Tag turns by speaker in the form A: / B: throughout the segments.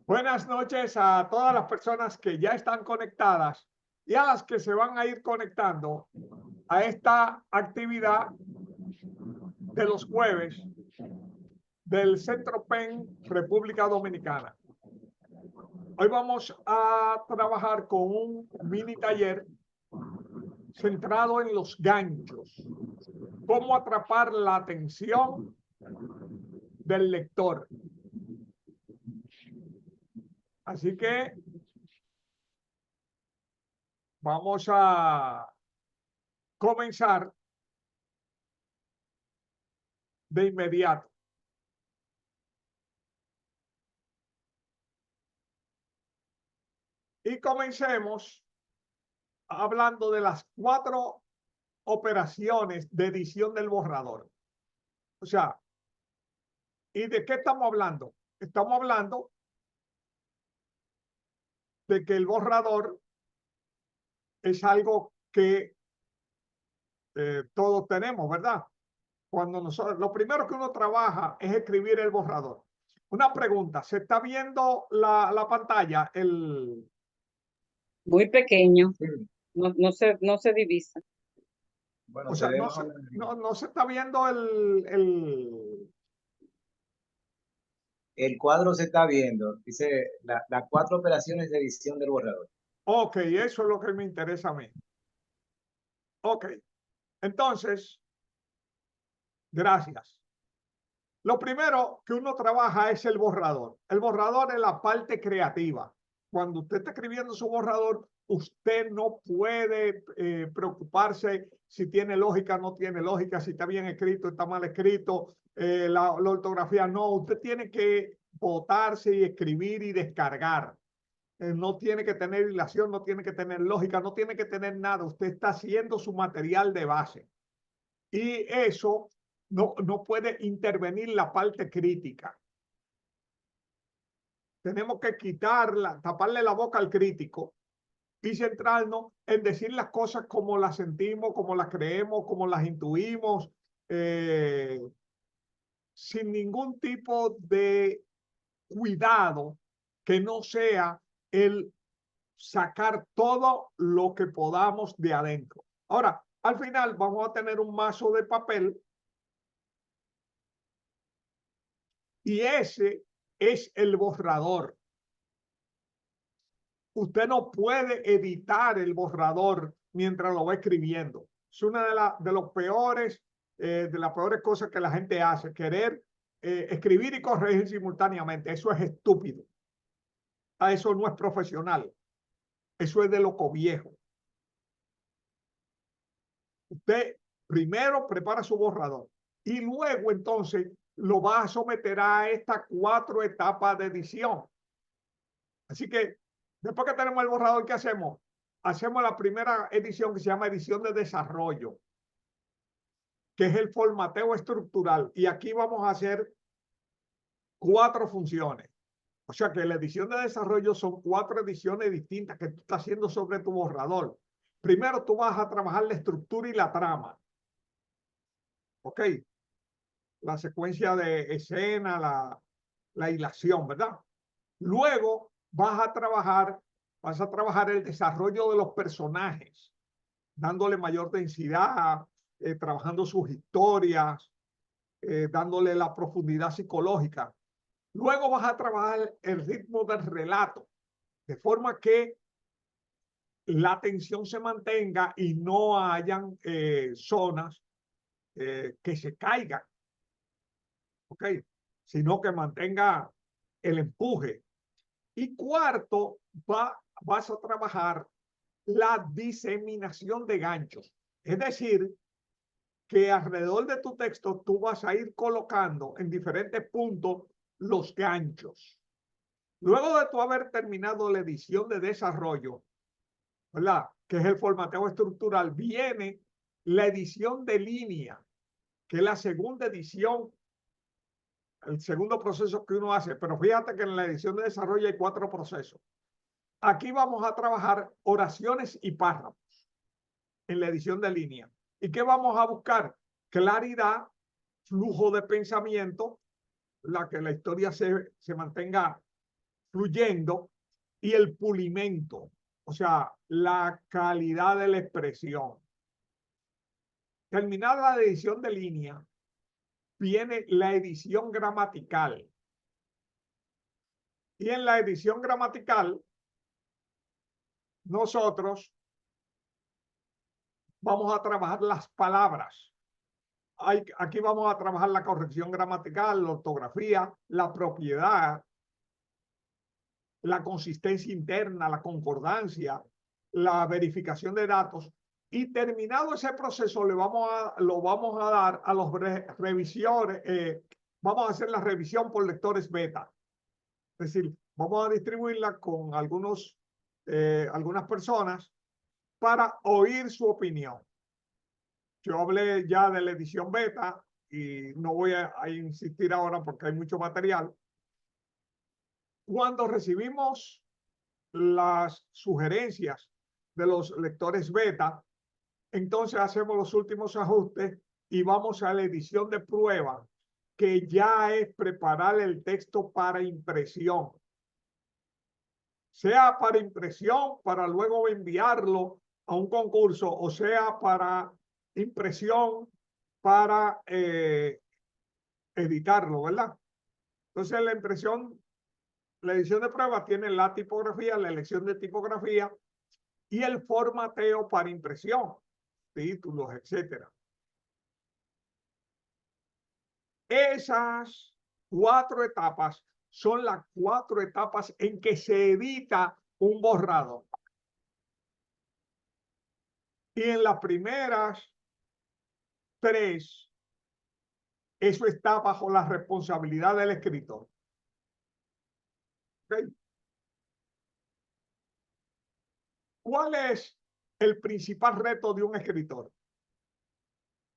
A: Buenas noches a todas las personas que ya están conectadas y a las que se van a ir conectando a esta actividad de los jueves del Centro PEN República Dominicana. Hoy vamos a trabajar con un mini taller centrado en los ganchos. Cómo atrapar la atención del lector. Así que vamos a comenzar de inmediato. Y comencemos hablando de las 4 operaciones de edición del borrador. O sea, ¿y de qué estamos hablando? Estamos hablando de que el borrador es algo que todos tenemos, ¿verdad? Cuando nosotros, lo primero que uno trabaja es escribir el borrador. Una pregunta, ¿se está viendo la pantalla?
B: Muy pequeño,
C: Sí.
B: no se divisa.
C: Bueno,
A: O
C: se
A: sea,
C: ve
A: no
C: más
A: se,
C: o menos.
A: no se está viendo
C: El cuadro se está viendo. Dice las 4 operaciones de edición del borrador.
A: Ok, eso es lo que me interesa a mí. Ok, entonces, gracias. Lo primero que uno trabaja es el borrador. El borrador es la parte creativa. Cuando usted está escribiendo su borrador, usted no puede preocuparse si tiene lógica, no tiene lógica, si está bien escrito, está mal escrito, la ortografía no. Usted tiene que botarse y escribir y descargar. No tiene que tener hilación, no tiene que tener lógica, no tiene que tener nada. Usted está haciendo su material de base. Y eso no puede intervenir la parte crítica. Tenemos que quitarla, taparle la boca al crítico y centrarnos en decir las cosas como las sentimos, como las creemos, como las intuimos, sin ningún tipo de cuidado que no sea el sacar todo lo que podamos de adentro. Ahora, al final vamos a tener un mazo de papel y ese es el borrador. Usted no puede editar el borrador mientras lo va escribiendo. Es una de las peores cosas que la gente hace, querer escribir y corregir simultáneamente. Eso es estúpido. Eso no es profesional. Eso es de loco viejo. Usted primero prepara su borrador y luego entonces lo va a someter a estas 4 etapas de edición. Así que después que tenemos el borrador, ¿qué hacemos? Hacemos la primera edición que se llama edición de desarrollo, que es el formateo estructural. Y aquí vamos a hacer 4 funciones. O sea que la edición de desarrollo son 4 ediciones distintas que tú estás haciendo sobre tu borrador. Primero tú vas a trabajar la estructura y la trama. ¿Ok? La secuencia de escena, la hilación, ¿verdad? Luego vas a trabajar el desarrollo de los personajes, dándole mayor densidad, trabajando sus historias, dándole la profundidad psicológica. Luego vas a trabajar el ritmo del relato, de forma que la atención se mantenga y no hayan zonas que se caigan, ¿ok? Sino que mantenga el empuje. Y cuarto, vas a trabajar la diseminación de ganchos. Es decir, que alrededor de tu texto tú vas a ir colocando en diferentes puntos los ganchos. Luego de tú haber terminado la edición de desarrollo, ¿verdad? Que es el formateo estructural, viene la edición de línea, que es la segunda edición, el segundo proceso que uno hace. Pero fíjate que en la edición de desarrollo hay 4 procesos. Aquí vamos a trabajar oraciones y párrafos en la edición de línea. ¿Y qué vamos a buscar? Claridad, flujo de pensamiento, que la historia se mantenga fluyendo, y el pulimento, o sea, la calidad de la expresión. Terminada la edición de línea, viene la edición gramatical. Y en la edición gramatical, nosotros vamos a trabajar las palabras. Aquí vamos a trabajar la corrección gramatical, la ortografía, la propiedad, la consistencia interna, la concordancia, la verificación de datos. Y terminado ese proceso, lo vamos a dar a los revisores. Vamos a hacer la revisión por lectores beta. Es decir, vamos a distribuirla con algunas personas para oír su opinión. Yo hablé ya de la edición beta y no voy a insistir ahora porque hay mucho material. Cuando recibimos las sugerencias de los lectores beta, entonces hacemos los últimos ajustes y vamos a la edición de prueba, que ya es preparar el texto para impresión. Sea para impresión, para luego enviarlo a un concurso, o sea para impresión, para editarlo, ¿verdad? Entonces la edición de prueba tiene la tipografía, la elección de tipografía y el formateo para impresión, títulos, etcétera. Esas 4 etapas son las 4 etapas en que se edita un borrador. Y en las primeras 3, eso está bajo la responsabilidad del escritor. ¿Okay? ¿Cuál es el principal reto de un escritor?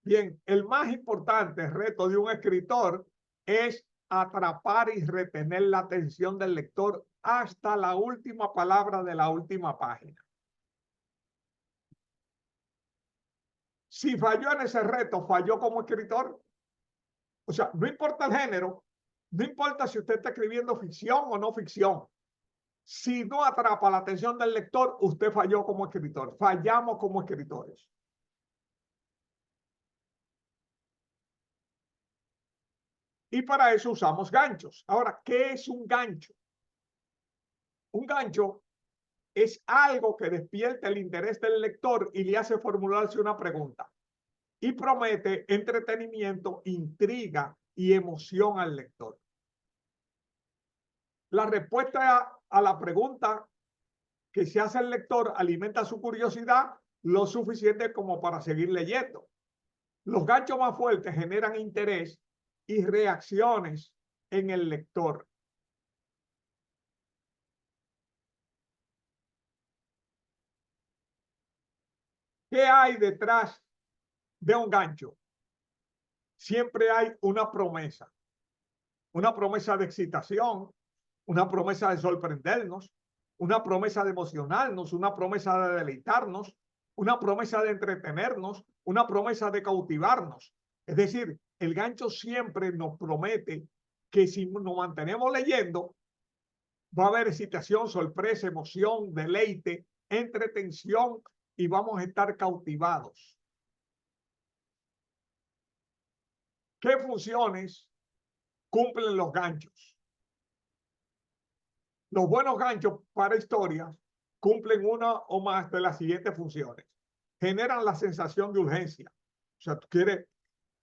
A: Bien, el más importante reto de un escritor es atrapar y retener la atención del lector hasta la última palabra de la última página. Si falló en ese reto, falló como escritor. O sea, no importa el género, no importa si usted está escribiendo ficción o no ficción. Si no atrapa la atención del lector, usted falló como escritor. Fallamos como escritores. Y para eso usamos ganchos. Ahora, ¿qué es un gancho? Un gancho es algo que despierta el interés del lector y le hace formularse una pregunta. Y promete entretenimiento, intriga y emoción al lector. La respuesta a la pregunta que se hace el lector alimenta su curiosidad lo suficiente como para seguir leyendo. Los ganchos más fuertes generan interés y reacciones en el lector. ¿Qué hay detrás de un gancho? Siempre hay una promesa de excitación, una promesa de sorprendernos, una promesa de emocionarnos, una promesa de deleitarnos, una promesa de entretenernos, una promesa de cautivarnos. Es decir, el gancho siempre nos promete que si nos mantenemos leyendo, va a haber excitación, sorpresa, emoción, deleite, entretención y vamos a estar cautivados. ¿Qué funciones cumplen los ganchos? Los buenos ganchos para historias cumplen una o más de las siguientes funciones. Generan la sensación de urgencia. O sea,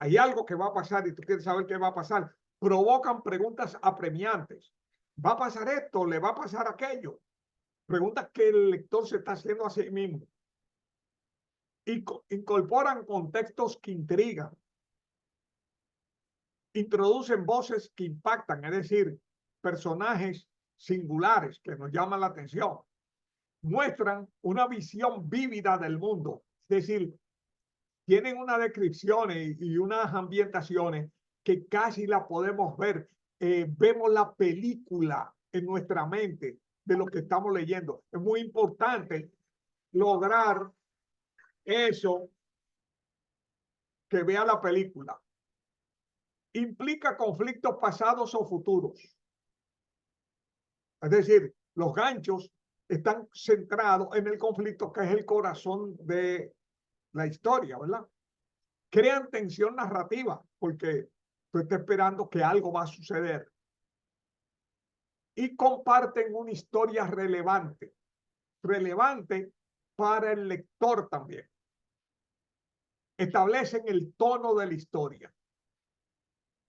A: hay algo que va a pasar y tú quieres saber qué va a pasar. Provocan preguntas apremiantes. ¿Va a pasar esto? ¿Le va a pasar aquello? Preguntas que el lector se está haciendo a sí mismo. Y incorporan contextos que intrigan. Introducen voces que impactan, es decir, personajes singulares que nos llaman la atención. Muestran una visión vívida del mundo, es decir, tienen unas descripciones y unas ambientaciones que casi la podemos ver. Vemos la película en nuestra mente de lo que estamos leyendo. Es muy importante lograr eso, que vea la película. implica conflictos pasados o futuros. Es decir, los ganchos están centrados en el conflicto, que es el corazón de la historia, ¿verdad? Crean tensión narrativa porque tú estás esperando que algo va a suceder. Y comparten una historia relevante para el lector también. Establecen el tono de la historia.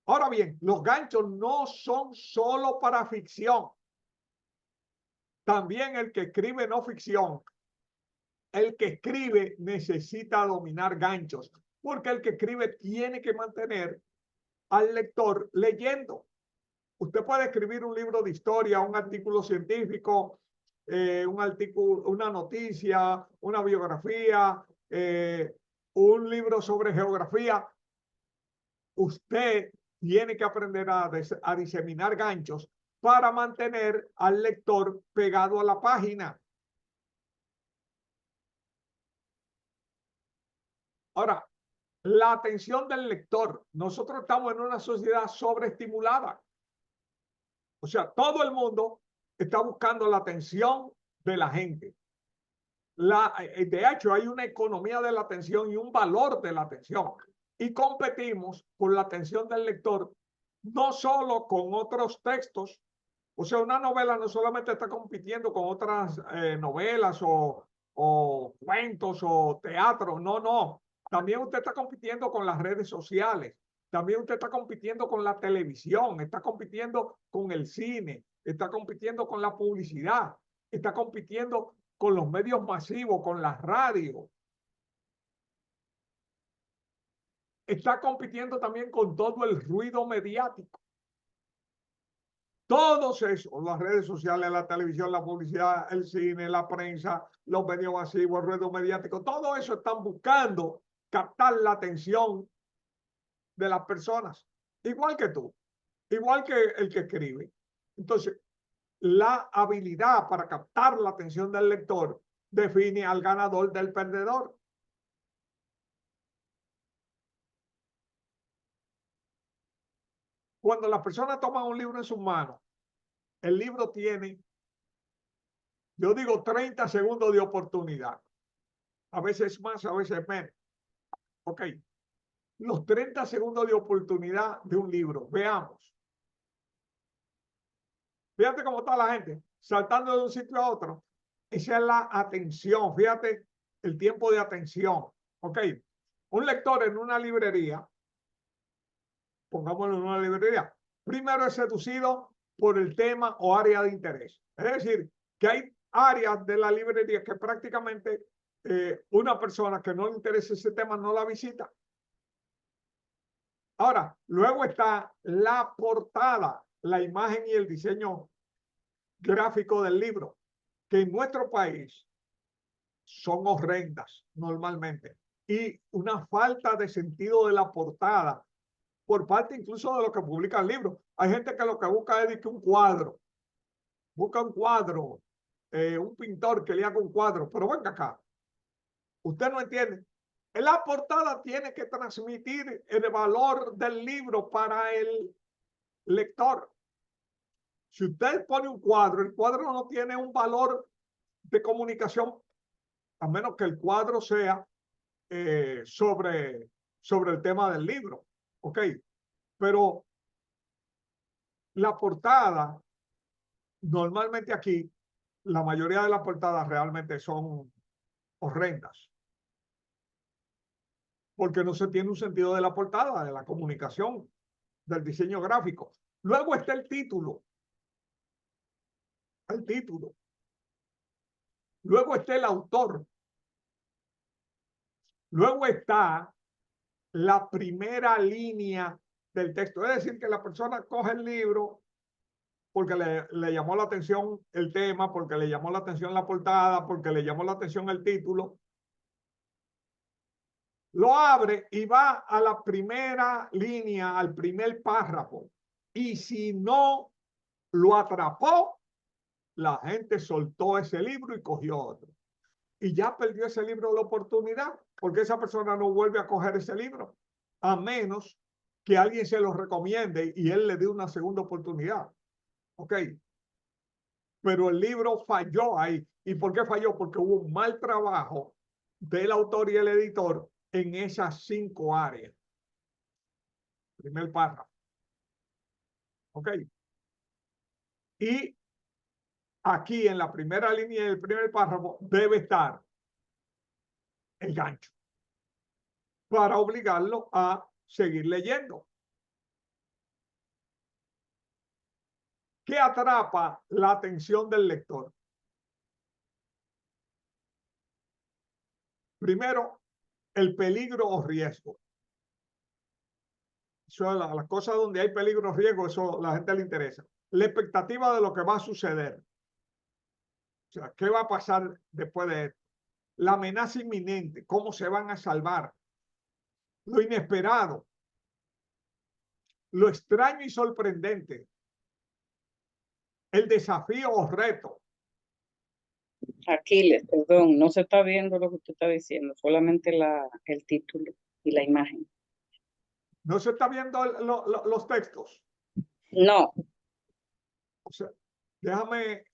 A: Ahora bien, los ganchos no son solo para ficción. También el que escribe no ficción, el que escribe necesita dominar ganchos, porque el que escribe tiene que mantener al lector leyendo. Usted puede escribir un libro de historia, un artículo científico, un artículo, una noticia, una biografía, un libro sobre geografía. Usted tiene que aprender a diseminar ganchos para mantener al lector pegado a la página. Ahora, la atención del lector. Nosotros estamos en una sociedad sobreestimulada. O sea, todo el mundo está buscando la atención de la gente. De hecho, hay una economía de la atención y un valor de la atención. Y competimos por la atención del lector, no solo con otros textos. O sea, una novela no solamente está compitiendo con otras novelas o cuentos o teatro. No, no. También usted está compitiendo con las redes sociales. También usted está compitiendo con la televisión, está compitiendo con el cine, está compitiendo con la publicidad, está compitiendo con los medios masivos, con la radio. Está compitiendo también con todo el ruido mediático. Todos esos, las redes sociales, la televisión, la publicidad, el cine, la prensa, los medios masivos, el ruido mediático, todo eso están buscando captar la atención de las personas, igual que tú, igual que el que escribe. Entonces, la habilidad para captar la atención del lector define al ganador del perdedor. Cuando la persona toma un libro en sus manos, el libro tiene, yo digo, 30 segundos de oportunidad. A veces más, a veces menos. Ok. Los 30 segundos de oportunidad de un libro. Veamos. Fíjate cómo está la gente saltando de un sitio a otro. Esa es la atención. Fíjate el tiempo de atención. Ok. Un lector en una librería, pongámoslo en una librería, primero es seducido por el tema o área de interés. Es decir, que hay áreas de la librería que prácticamente una persona que no le interesa ese tema no la visita. Ahora, luego está la portada, la imagen y el diseño gráfico del libro, que en nuestro país son horrendas normalmente. Y una falta de sentido de la portada por parte incluso de los que publican libros. Hay gente que lo que busca es un cuadro. Busca un cuadro, un pintor que le haga un cuadro. Pero venga acá, usted no entiende. La portada tiene que transmitir el valor del libro para el lector. Si usted pone un cuadro, el cuadro no tiene un valor de comunicación, a menos que el cuadro sea sobre el tema del libro. ¿Ok? Pero la portada, normalmente aquí, la mayoría de las portadas realmente son horrendas. Porque no se tiene un sentido de la portada, de la comunicación, del diseño gráfico. Luego está el título. El título. Luego está el autor. Luego está la primera línea del texto. Es decir, que la persona coge el libro porque le llamó la atención el tema, porque le llamó la atención la portada, porque le llamó la atención el título. Lo abre y va a la primera línea, al primer párrafo. Y si no lo atrapó, la gente soltó ese libro y cogió otro. Y ya perdió ese libro la oportunidad, porque esa persona no vuelve a coger ese libro, a menos que alguien se lo recomiende y él le dé una segunda oportunidad. Ok. Pero el libro falló ahí. ¿Y por qué falló? Porque hubo un mal trabajo del autor y el editor en esas 5 áreas. Primer párrafo. Ok. Y aquí en la primera línea del primer párrafo debe estar el gancho para obligarlo a seguir leyendo. ¿Qué atrapa la atención del lector? Primero, el peligro o riesgo. Eso es las cosas donde hay peligro o riesgo, eso a la gente le interesa. La expectativa de lo que va a suceder. O sea, ¿qué va a pasar después de esto? La amenaza inminente, cómo se van a salvar. Lo inesperado. Lo extraño y sorprendente. El desafío o reto.
B: Aquiles, perdón, no se está viendo lo que usted está diciendo, solamente el título y la imagen.
A: No se está viendo los textos.
B: No,
A: O sea, déjame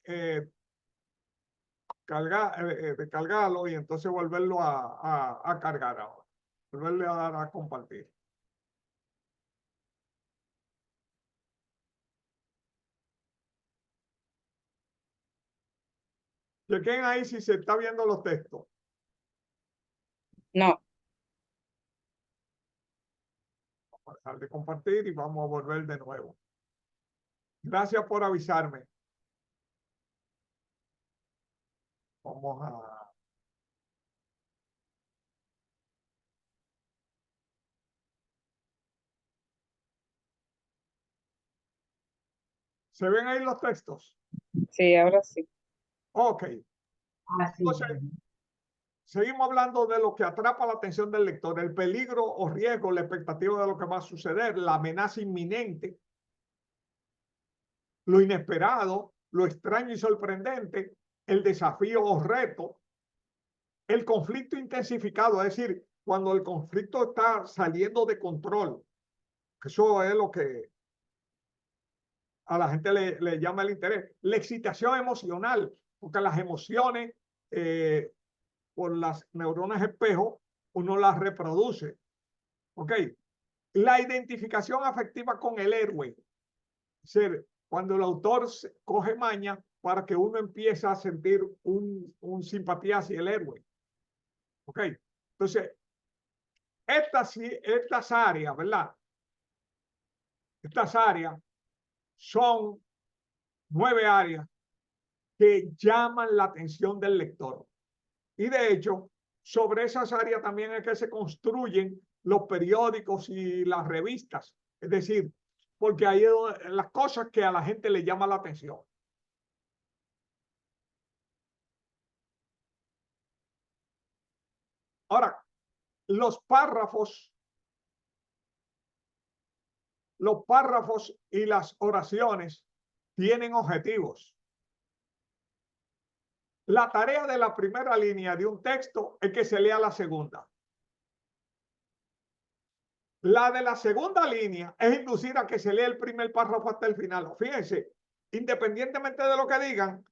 A: descargarlo y entonces volverlo a cargar ahora. Volverle a dar a compartir. Chequen ahí si se está viendo los textos.
B: no,
A: Vamos a dejar de compartir y vamos a volver de nuevo. Gracias por avisarme. Vamos a... ¿Se ven ahí los textos?
B: sí, ahora sí.
A: Ok. Entonces, seguimos hablando de lo que atrapa la atención del lector, el peligro o riesgo, la expectativa de lo que va a suceder, la amenaza inminente, lo inesperado, lo extraño y sorprendente, el desafío o reto, el conflicto intensificado, es decir, cuando el conflicto está saliendo de control. Eso es lo que a la gente le llama el interés. La excitación emocional, porque las emociones por las neuronas espejo uno las reproduce. ¿Ok? La identificación afectiva con el héroe. Es decir, cuando el autor coge maña para que uno empiece a sentir un simpatía hacia el héroe. ¿Ok? Entonces, estas áreas, ¿verdad? Estas áreas son 9 áreas que llaman la atención del lector. Y de hecho, sobre esas áreas también es que se construyen los periódicos y las revistas. Es decir, porque ahí es las cosas que a la gente le llama la atención. Ahora, los párrafos y las oraciones tienen objetivos. La tarea de la primera línea de un texto es que se lea la segunda. La de la segunda línea es inducir a que se lea el primer párrafo hasta el final. Fíjense, independientemente de lo que digan,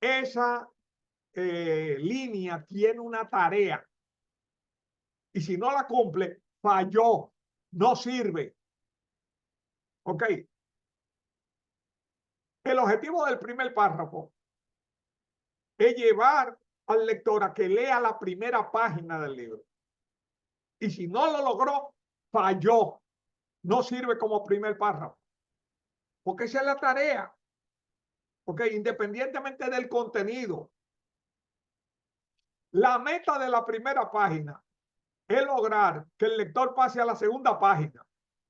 A: esa línea tiene una tarea. Y si no la cumple, falló, no sirve. ¿Ok? El objetivo del primer párrafo es llevar al lector a que lea la primera página del libro. Y si no lo logró, falló. No sirve como primer párrafo. Porque esa es la tarea. Ok, independientemente del contenido. La meta de la primera página es lograr que el lector pase a la segunda página.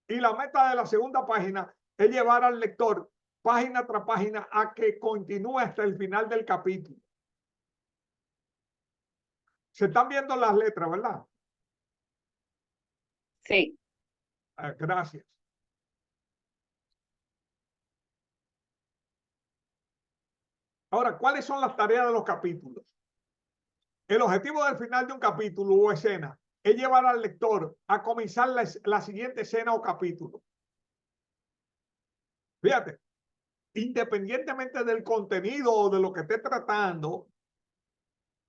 A: Y la meta de la segunda página es llevar al lector página tras página a que continúe hasta el final del capítulo. Se están viendo las letras, ¿verdad?
B: Sí,
A: Gracias. Ahora, ¿cuáles son las tareas de los capítulos? El objetivo del final de un capítulo o escena es llevar al lector a comenzar la siguiente escena o capítulo. Fíjate, independientemente del contenido o de lo que esté tratando,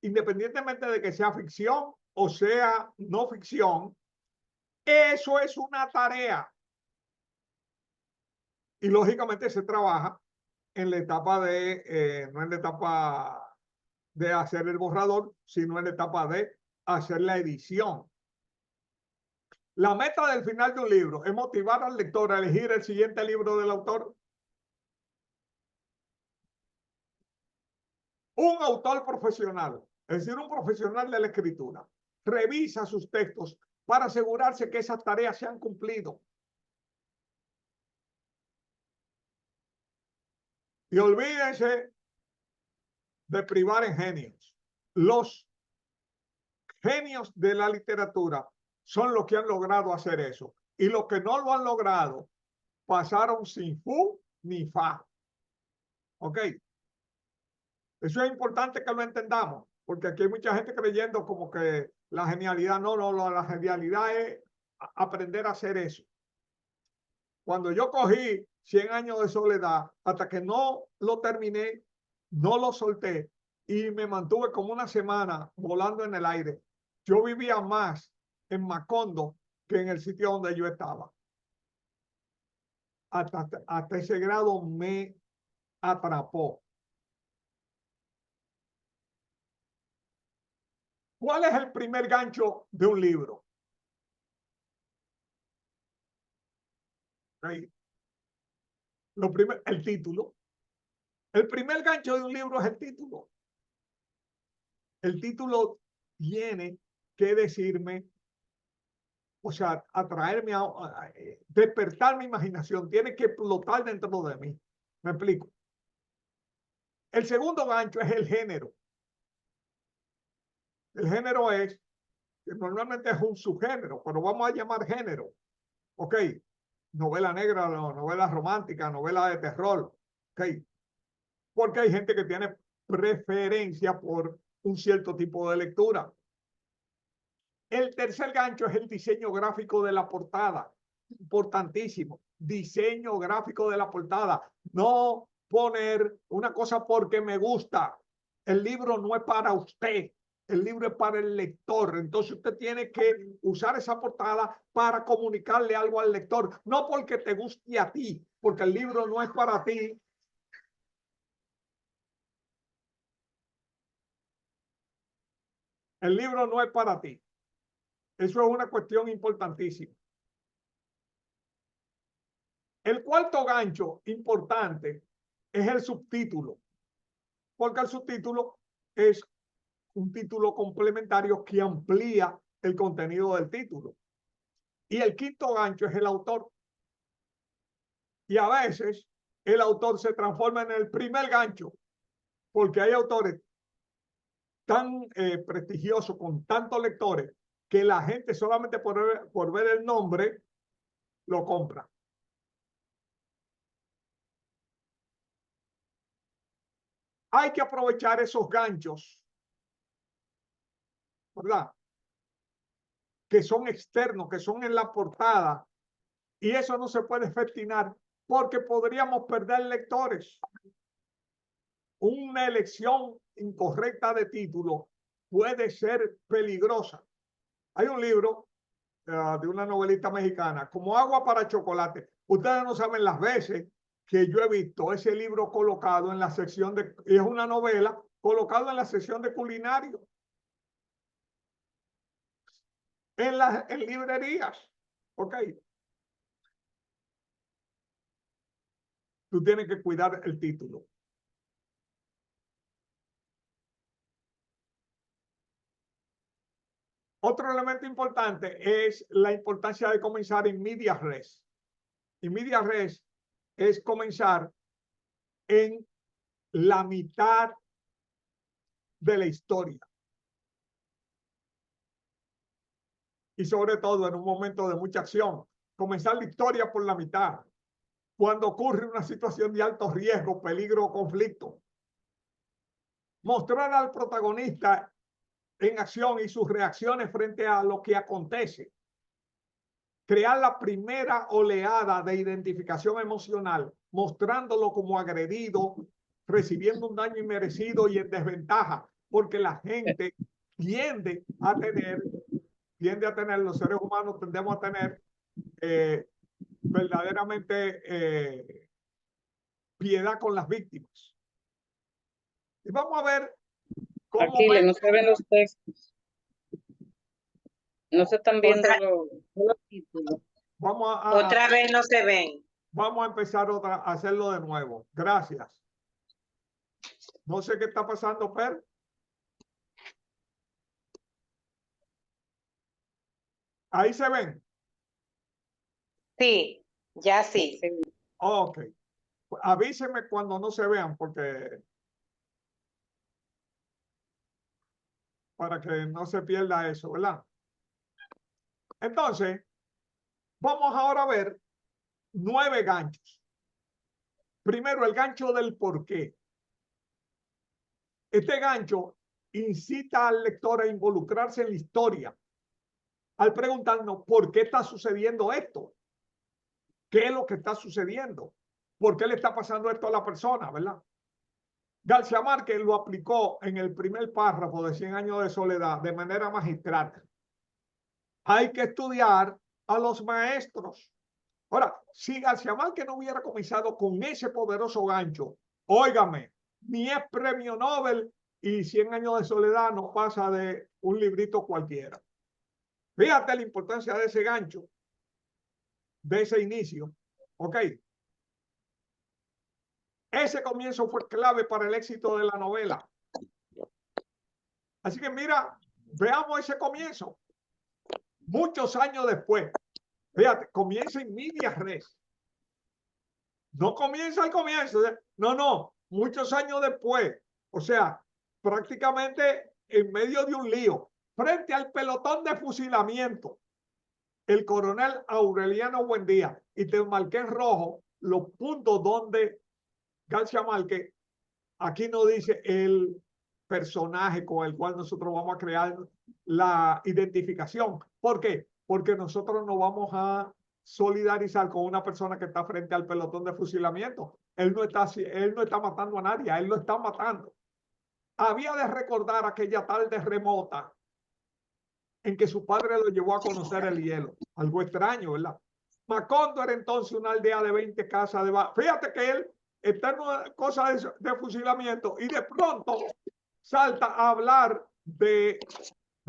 A: independientemente de que sea ficción o sea no ficción, eso es una tarea. Y lógicamente se trabaja en la etapa no en la etapa de hacer el borrador, sino en la etapa de hacer la edición. La meta del final de un libro es motivar al lector a elegir el siguiente libro del autor. Un autor profesional, es decir, un profesional de la escritura, revisa sus textos para asegurarse que esas tareas se han cumplido. Y olvídense de privar en genios. Los genios de la literatura son los que han logrado hacer eso. Y los que no lo han logrado pasaron sin fu ni fa. ¿Ok? Eso es importante que lo entendamos, porque aquí hay mucha gente creyendo como que la genialidad, no, la genialidad es aprender a hacer eso. Cuando yo cogí 100 años de soledad, hasta que no lo terminé, no lo solté y me mantuve como una semana volando en el aire, yo vivía más en Macondo que en el sitio donde yo estaba. Hasta ese grado me atrapó. ¿Cuál es el primer gancho de un libro? ¿Okay? Lo primero, el título. El primer gancho de un libro es el título. El título tiene que decirme, o sea, atraerme a despertar mi imaginación, tiene que explotar dentro de mí. ¿Me explico? El segundo gancho es el género. El género es, que normalmente es un subgénero, pero vamos a llamar género. Ok, novela negra, novela romántica, novela de terror. Ok, porque hay gente que tiene preferencia por un cierto tipo de lectura. El tercer gancho es el diseño gráfico de la portada. Importantísimo. Diseño gráfico de la portada. No poner una cosa porque me gusta. El libro no es para usted. El libro es para el lector. Entonces usted tiene que usar esa portada para comunicarle algo al lector. No porque te guste a ti, porque el libro no es para ti. El libro no es para ti. Eso es una cuestión importantísima. El cuarto gancho importante es el subtítulo, porque el subtítulo es un título complementario que amplía el contenido del título. Y el quinto gancho es el autor. Y a veces el autor se transforma en el primer gancho, porque hay autores tan prestigiosos, con tantos lectores, que la gente solamente por ver el nombre lo compra. Hay que aprovechar esos ganchos, ¿verdad? Que son externos, que son en la portada, y eso no se puede festinar porque podríamos perder lectores. Una elección incorrecta de título puede ser peligrosa. Hay un libro de una novelista mexicana, Como agua para chocolate. Ustedes no saben las veces que yo he visto ese libro colocado en la sección de, es una novela, colocado en la sección de culinario, en librerías. Ok. Tú tienes que cuidar el título. Otro elemento importante es la importancia de comenzar en media res. Y media res es comenzar en la mitad de la historia. Y sobre todo en un momento de mucha acción. Comenzar la historia por la mitad. Cuando ocurre una situación de alto riesgo, peligro o conflicto. Mostrar al protagonista en acción y sus reacciones frente a lo que acontece. Crear la primera oleada de identificación emocional, mostrándolo como agredido, recibiendo un daño inmerecido y en desventaja, porque la gente tiende a tener, los seres humanos tendemos a tener verdaderamente piedad con las víctimas. Y vamos a ver cómo...
B: Aquiles, no se ven los textos. No se están viendo
D: Otra-
B: los títulos.
D: Otra vez no se ven.
A: Vamos a empezar a hacerlo de nuevo. Gracias. No sé qué está pasando, Fer. Ahí se ven.
D: Sí, ya sí.
B: Sí.
A: Ok. Avísenme cuando no se vean, porque para que no se pierda eso, ¿verdad? Entonces, vamos ahora a ver 9 ganchos. Primero, el gancho del por qué. Este gancho incita al lector a involucrarse en la historia, al preguntarnos por qué está sucediendo esto. ¿Qué es lo que está sucediendo? ¿Por qué le está pasando esto a la persona, verdad? García Márquez lo aplicó en el primer párrafo de 100 años de soledad de manera magistral. Hay que estudiar a los maestros. Ahora, si García Márquez no hubiera comenzado con ese poderoso gancho, óigame, ni es premio Nobel y 100 años de soledad no pasa de un librito cualquiera. Fíjate la importancia de ese gancho, de ese inicio. Ok. Ese comienzo fue clave para el éxito de la novela. Así que mira, veamos ese comienzo. Muchos años después, fíjate, comienza en medias res. No comienza al comienzo, no, muchos años después. O sea, prácticamente en medio de un lío, frente al pelotón de fusilamiento, el coronel Aureliano Buendía, y te marqué en rojo los puntos donde García Márquez, aquí no dice el personaje con el cual nosotros vamos a crear la identificación. ¿Por qué? Porque nosotros nos vamos a solidarizar con una persona que está frente al pelotón de fusilamiento. Él no está matando a nadie, él lo está matando. Había de recordar aquella tarde remota en que su padre lo llevó a conocer el hielo. Algo extraño, ¿verdad? Macondo era entonces una aldea de 20 casas de... Fíjate que él está en una cosa de fusilamiento y de pronto salta a hablar de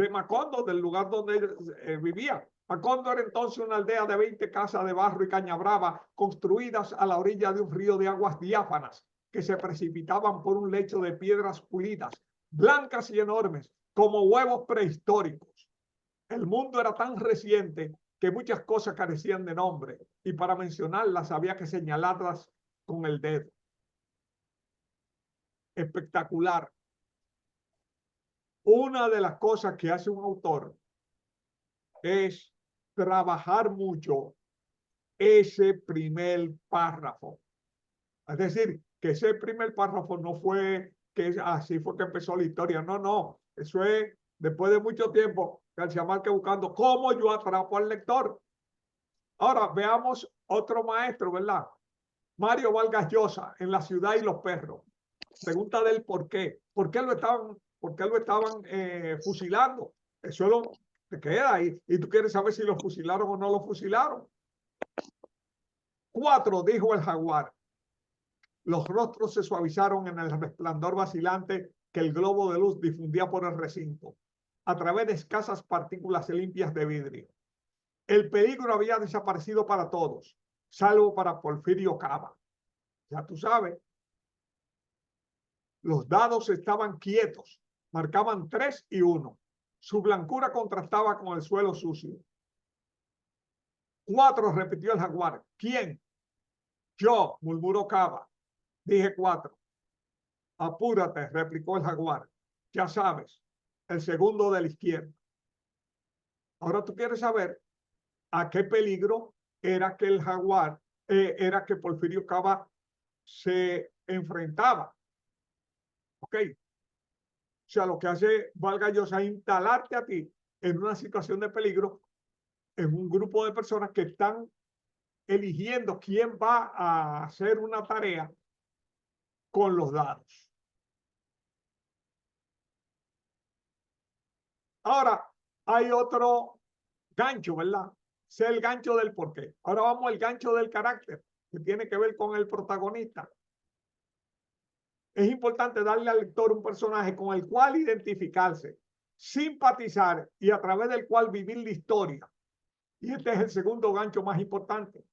A: Macondo, del lugar donde él vivía. Macondo era entonces una aldea de 20 casas de barro y caña brava construidas a la orilla de un río de aguas diáfanas que se precipitaban por un lecho de piedras pulidas, blancas y enormes, como huevos prehistóricos. El mundo era tan reciente que muchas cosas carecían de nombre y para mencionarlas había que señalarlas con el dedo. Espectacular. Una de las cosas que hace un autor es trabajar mucho ese primer párrafo. Es decir, que ese primer párrafo no fue que así fue que empezó la historia. No. Eso es después de mucho tiempo García Márquez buscando cómo yo atrapo al lector. Ahora veamos otro maestro, ¿verdad? Mario Vargas Llosa, en La ciudad y los perros. Pregunta del por qué. ¿Por qué lo estaban fusilando? Eso te queda ahí. Y tú quieres saber si lo fusilaron o no lo fusilaron. 4, dijo el jaguar. Los rostros se suavizaron en el resplandor vacilante que el globo de luz difundía por el recinto, a través de escasas partículas limpias de vidrio. El peligro había desaparecido para todos, salvo para Porfirio Cava. Ya tú sabes, los dados estaban quietos, marcaban 3 y 1. Su blancura contrastaba con el suelo sucio. 4, repitió el jaguar. ¿Quién? Yo, murmuró Cava. Dije 4. Apúrate, replicó el jaguar. Ya sabes, el segundo de la izquierda. Ahora tú quieres saber a qué peligro era que el jaguar, era que Porfirio Cava se enfrentaba. Ok. sea, lo que hace Vargas Llosa es instalarte a ti en una situación de peligro, en un grupo de personas que están eligiendo quién va a hacer una tarea con los dados. Ahora, hay otro gancho, ¿verdad? Es el gancho del porqué. Ahora vamos al gancho del carácter, que tiene que ver con el protagonista. Es importante darle al lector un personaje con el cual identificarse, simpatizar y a través del cual vivir la historia. Y este es el segundo gancho más importante.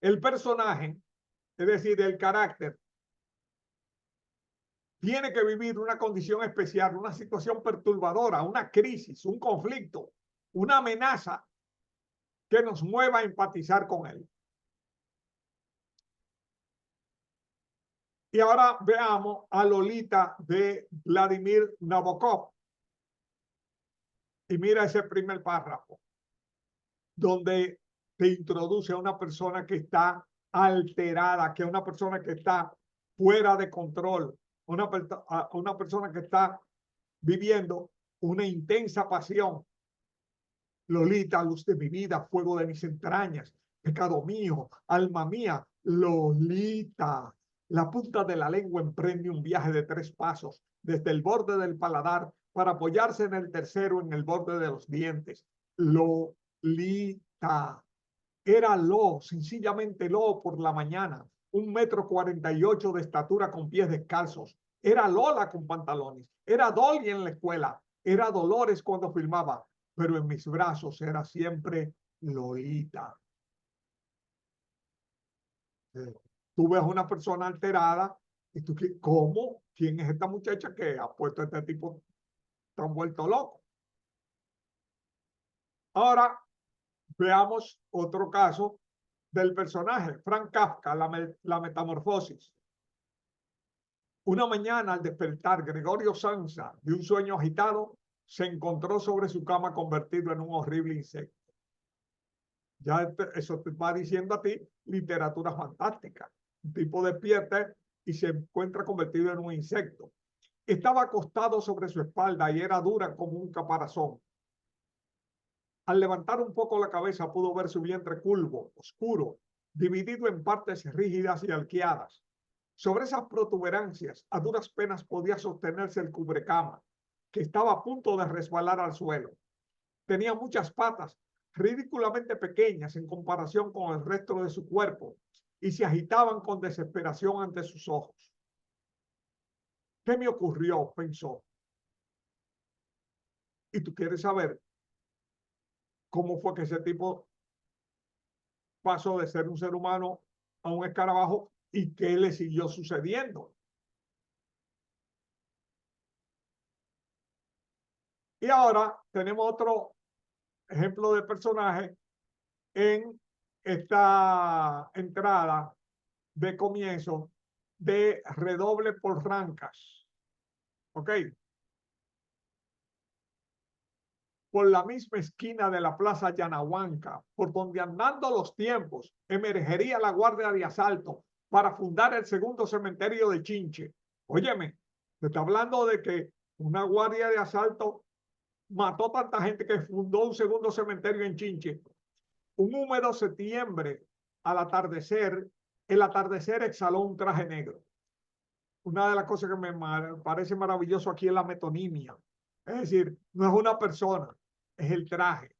A: El personaje, es decir, el carácter, tiene que vivir una condición especial, una situación perturbadora, una crisis, un conflicto, una amenaza que nos mueva a empatizar con él. Y ahora veamos a Lolita de Vladimir Nabokov. Y mira ese primer párrafo, donde te introduce a una persona que está alterada, que es una persona que está fuera de control, una persona que está viviendo una intensa pasión. Lolita, luz de mi vida, fuego de mis entrañas, pecado mío, alma mía, Lolita. La punta de la lengua emprende un viaje de 3 pasos, desde el borde del paladar para apoyarse en el tercero en el borde de los dientes. Lolita. Era sencillamente por la mañana, 1,48 m de estatura con pies descalzos. Era Lola con pantalones. Era Dolly en la escuela. Era Dolores cuando filmaba. Pero en mis brazos era siempre Lolita. Tú ves una persona alterada y tú, ¿cómo? ¿Quién es esta muchacha que ha puesto a este tipo tan vuelto loco? Ahora veamos otro caso del personaje, Franz Kafka, la metamorfosis. Una mañana al despertar, Gregorio Samsa, de un sueño agitado, se encontró sobre su cama convertido en un horrible insecto. Ya eso te va diciendo a ti literatura fantástica. Un tipo despierta y se encuentra convertido en un insecto. Estaba acostado sobre su espalda y era dura como un caparazón. Al levantar un poco la cabeza pudo ver su vientre curvo, oscuro, dividido en partes rígidas y arqueadas. Sobre esas protuberancias, a duras penas podía sostenerse el cubrecama, que estaba a punto de resbalar al suelo. Tenía muchas patas, ridículamente pequeñas en comparación con el resto de su cuerpo, y se agitaban con desesperación ante sus ojos. ¿Qué me ocurrió?, pensó. ¿Y tú quieres saber cómo fue que ese tipo pasó de ser un ser humano a un escarabajo y qué le siguió sucediendo? Y ahora tenemos otro ejemplo de personaje en esta entrada de comienzo de Redoble por Rancas. ¿Ok? Por la misma esquina de la plaza Yanahuanca, por donde andando los tiempos emergería la guardia de asalto para fundar el segundo cementerio de Chinche. Óyeme, te está hablando de que una guardia de asalto mató tanta gente que fundó un segundo cementerio en Chinche. Un húmedo septiembre, al atardecer, el atardecer exhaló un traje negro. Una de las cosas que me parece maravilloso aquí es la metonimia. Es decir, no es una persona, es el traje.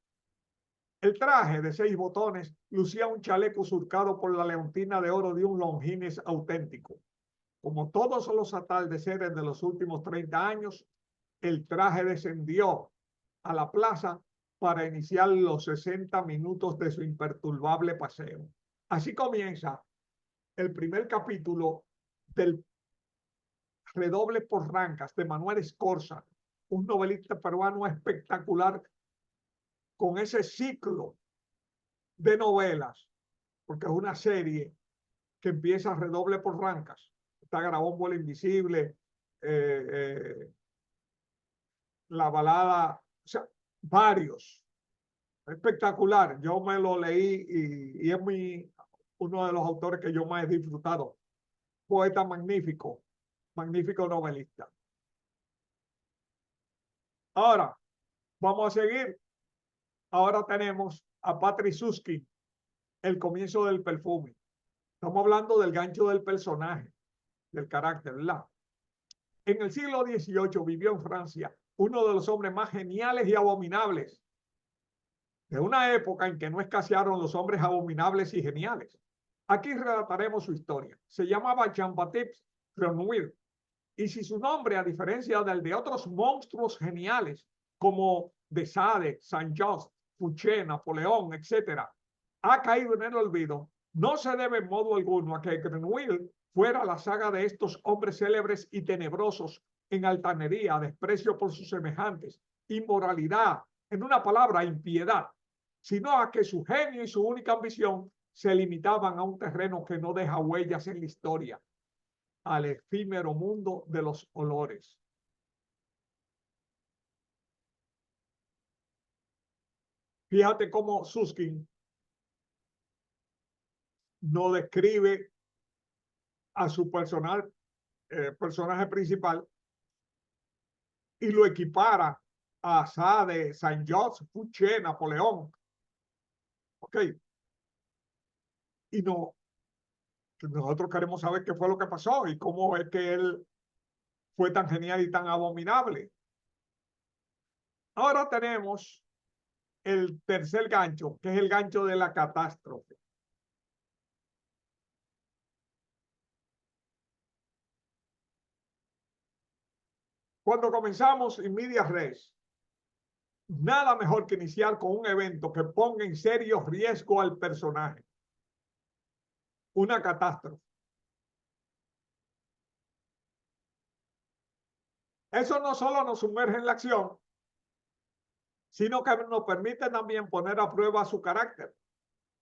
A: El traje de 6 botones lucía un chaleco surcado por la leontina de oro de un Longines auténtico. Como todos los atardeceres de los últimos 30 años, el traje descendió a la plaza para iniciar los 60 minutos de su imperturbable paseo. Así comienza el primer capítulo del Redoble por Rancas de Manuel Escorza, un novelista peruano espectacular con ese ciclo de novelas, porque es una serie que empieza Redoble por Rancas. Está Grabón Vuelo Invisible, la balada, o sea, varios. Espectacular. Yo me lo leí y es uno de los autores que yo más he disfrutado poeta magnífico, magnífico novelista. Ahora, vamos a seguir. Ahora tenemos a Patrick Süskind, El comienzo del perfume. Estamos hablando del gancho del personaje, del carácter, ¿verdad? En el siglo XVIII vivió en Francia uno de los hombres más geniales y abominables de una época en que no escasearon los hombres abominables y geniales. Aquí relataremos su historia. Se llamaba Jean-Baptiste Renoir, y si su nombre, a diferencia del de otros monstruos geniales como de Sade, Saint-Just, Fouché, Napoleón, etc., ha caído en el olvido, no se debe en modo alguno a que Grenouille fuera la saga de estos hombres célebres y tenebrosos en altanería, desprecio por sus semejantes, inmoralidad, en una palabra, impiedad, sino a que su genio y su única ambición se limitaban a un terreno que no deja huellas en la historia, al efímero mundo de los olores. Fíjate cómo Süskind no describe a su personaje principal y lo equipara a Sade, Saint-Just, Fouché, Napoleón. Ok. Y no, nosotros queremos saber qué fue lo que pasó y cómo es que él fue tan genial y tan abominable. Ahora tenemos el tercer gancho, que es el gancho de la catástrofe. Cuando comenzamos in medias res, nada mejor que iniciar con un evento que ponga en serio riesgo al personaje. Una catástrofe. Eso no solo nos sumerge en la acción, sino que nos permite también poner a prueba su carácter,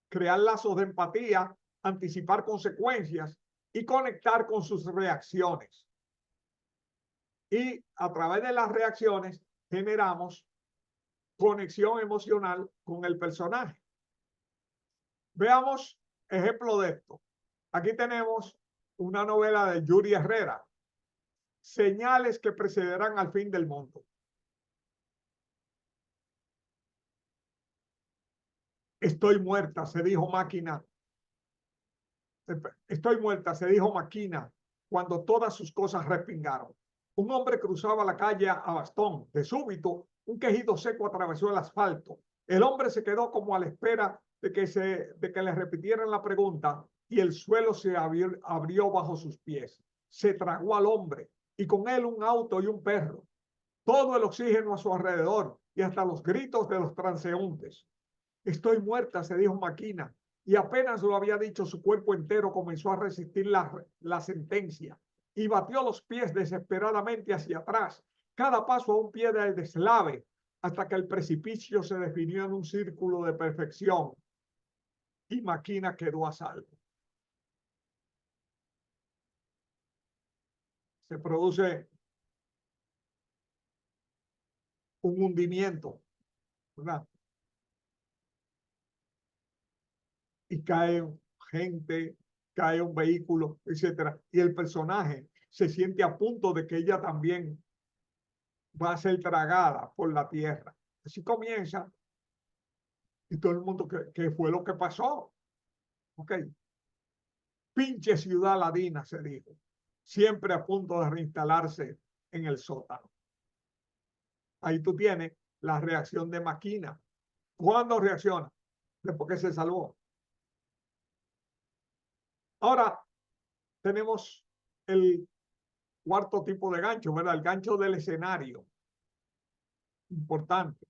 A: crear lazos de empatía, anticipar consecuencias y conectar con sus reacciones. Y a través de las reacciones generamos conexión emocional con el personaje. Veamos ejemplo de esto. Aquí tenemos una novela de Yuri Herrera, Señales que precederán al fin del mundo. Estoy muerta, se dijo Máquina. Estoy muerta, se dijo Máquina, cuando todas sus cosas respingaron. Un hombre cruzaba la calle a bastón. De súbito, un quejido seco atravesó el asfalto. El hombre se quedó como a la espera de que le repitieran la pregunta y el suelo se abrió bajo sus pies. Se tragó al hombre y con él un auto y un perro. Todo el oxígeno a su alrededor y hasta los gritos de los transeúntes. Estoy muerta, se dijo Máquina, y apenas lo había dicho, su cuerpo entero comenzó a resistir la sentencia y batió los pies desesperadamente hacia atrás, cada paso a un pie del deslave, hasta que el precipicio se definió en un círculo de perfección y Máquina quedó a salvo. Se produce un hundimiento, ¿verdad? Y cae gente, cae un vehículo, etcétera. Y el personaje se siente a punto de que ella también va a ser tragada por la tierra. Así comienza. Y todo el mundo, ¿qué fue lo que pasó? Ok. Pinche ciudad ladina, se dijo. Siempre a punto de reinstalarse en el sótano. Ahí tú tienes la reacción de Máquina. ¿Cuándo reacciona? Después que se salvó. Ahora tenemos el cuarto tipo de gancho, ¿verdad? El gancho del escenario. Importante.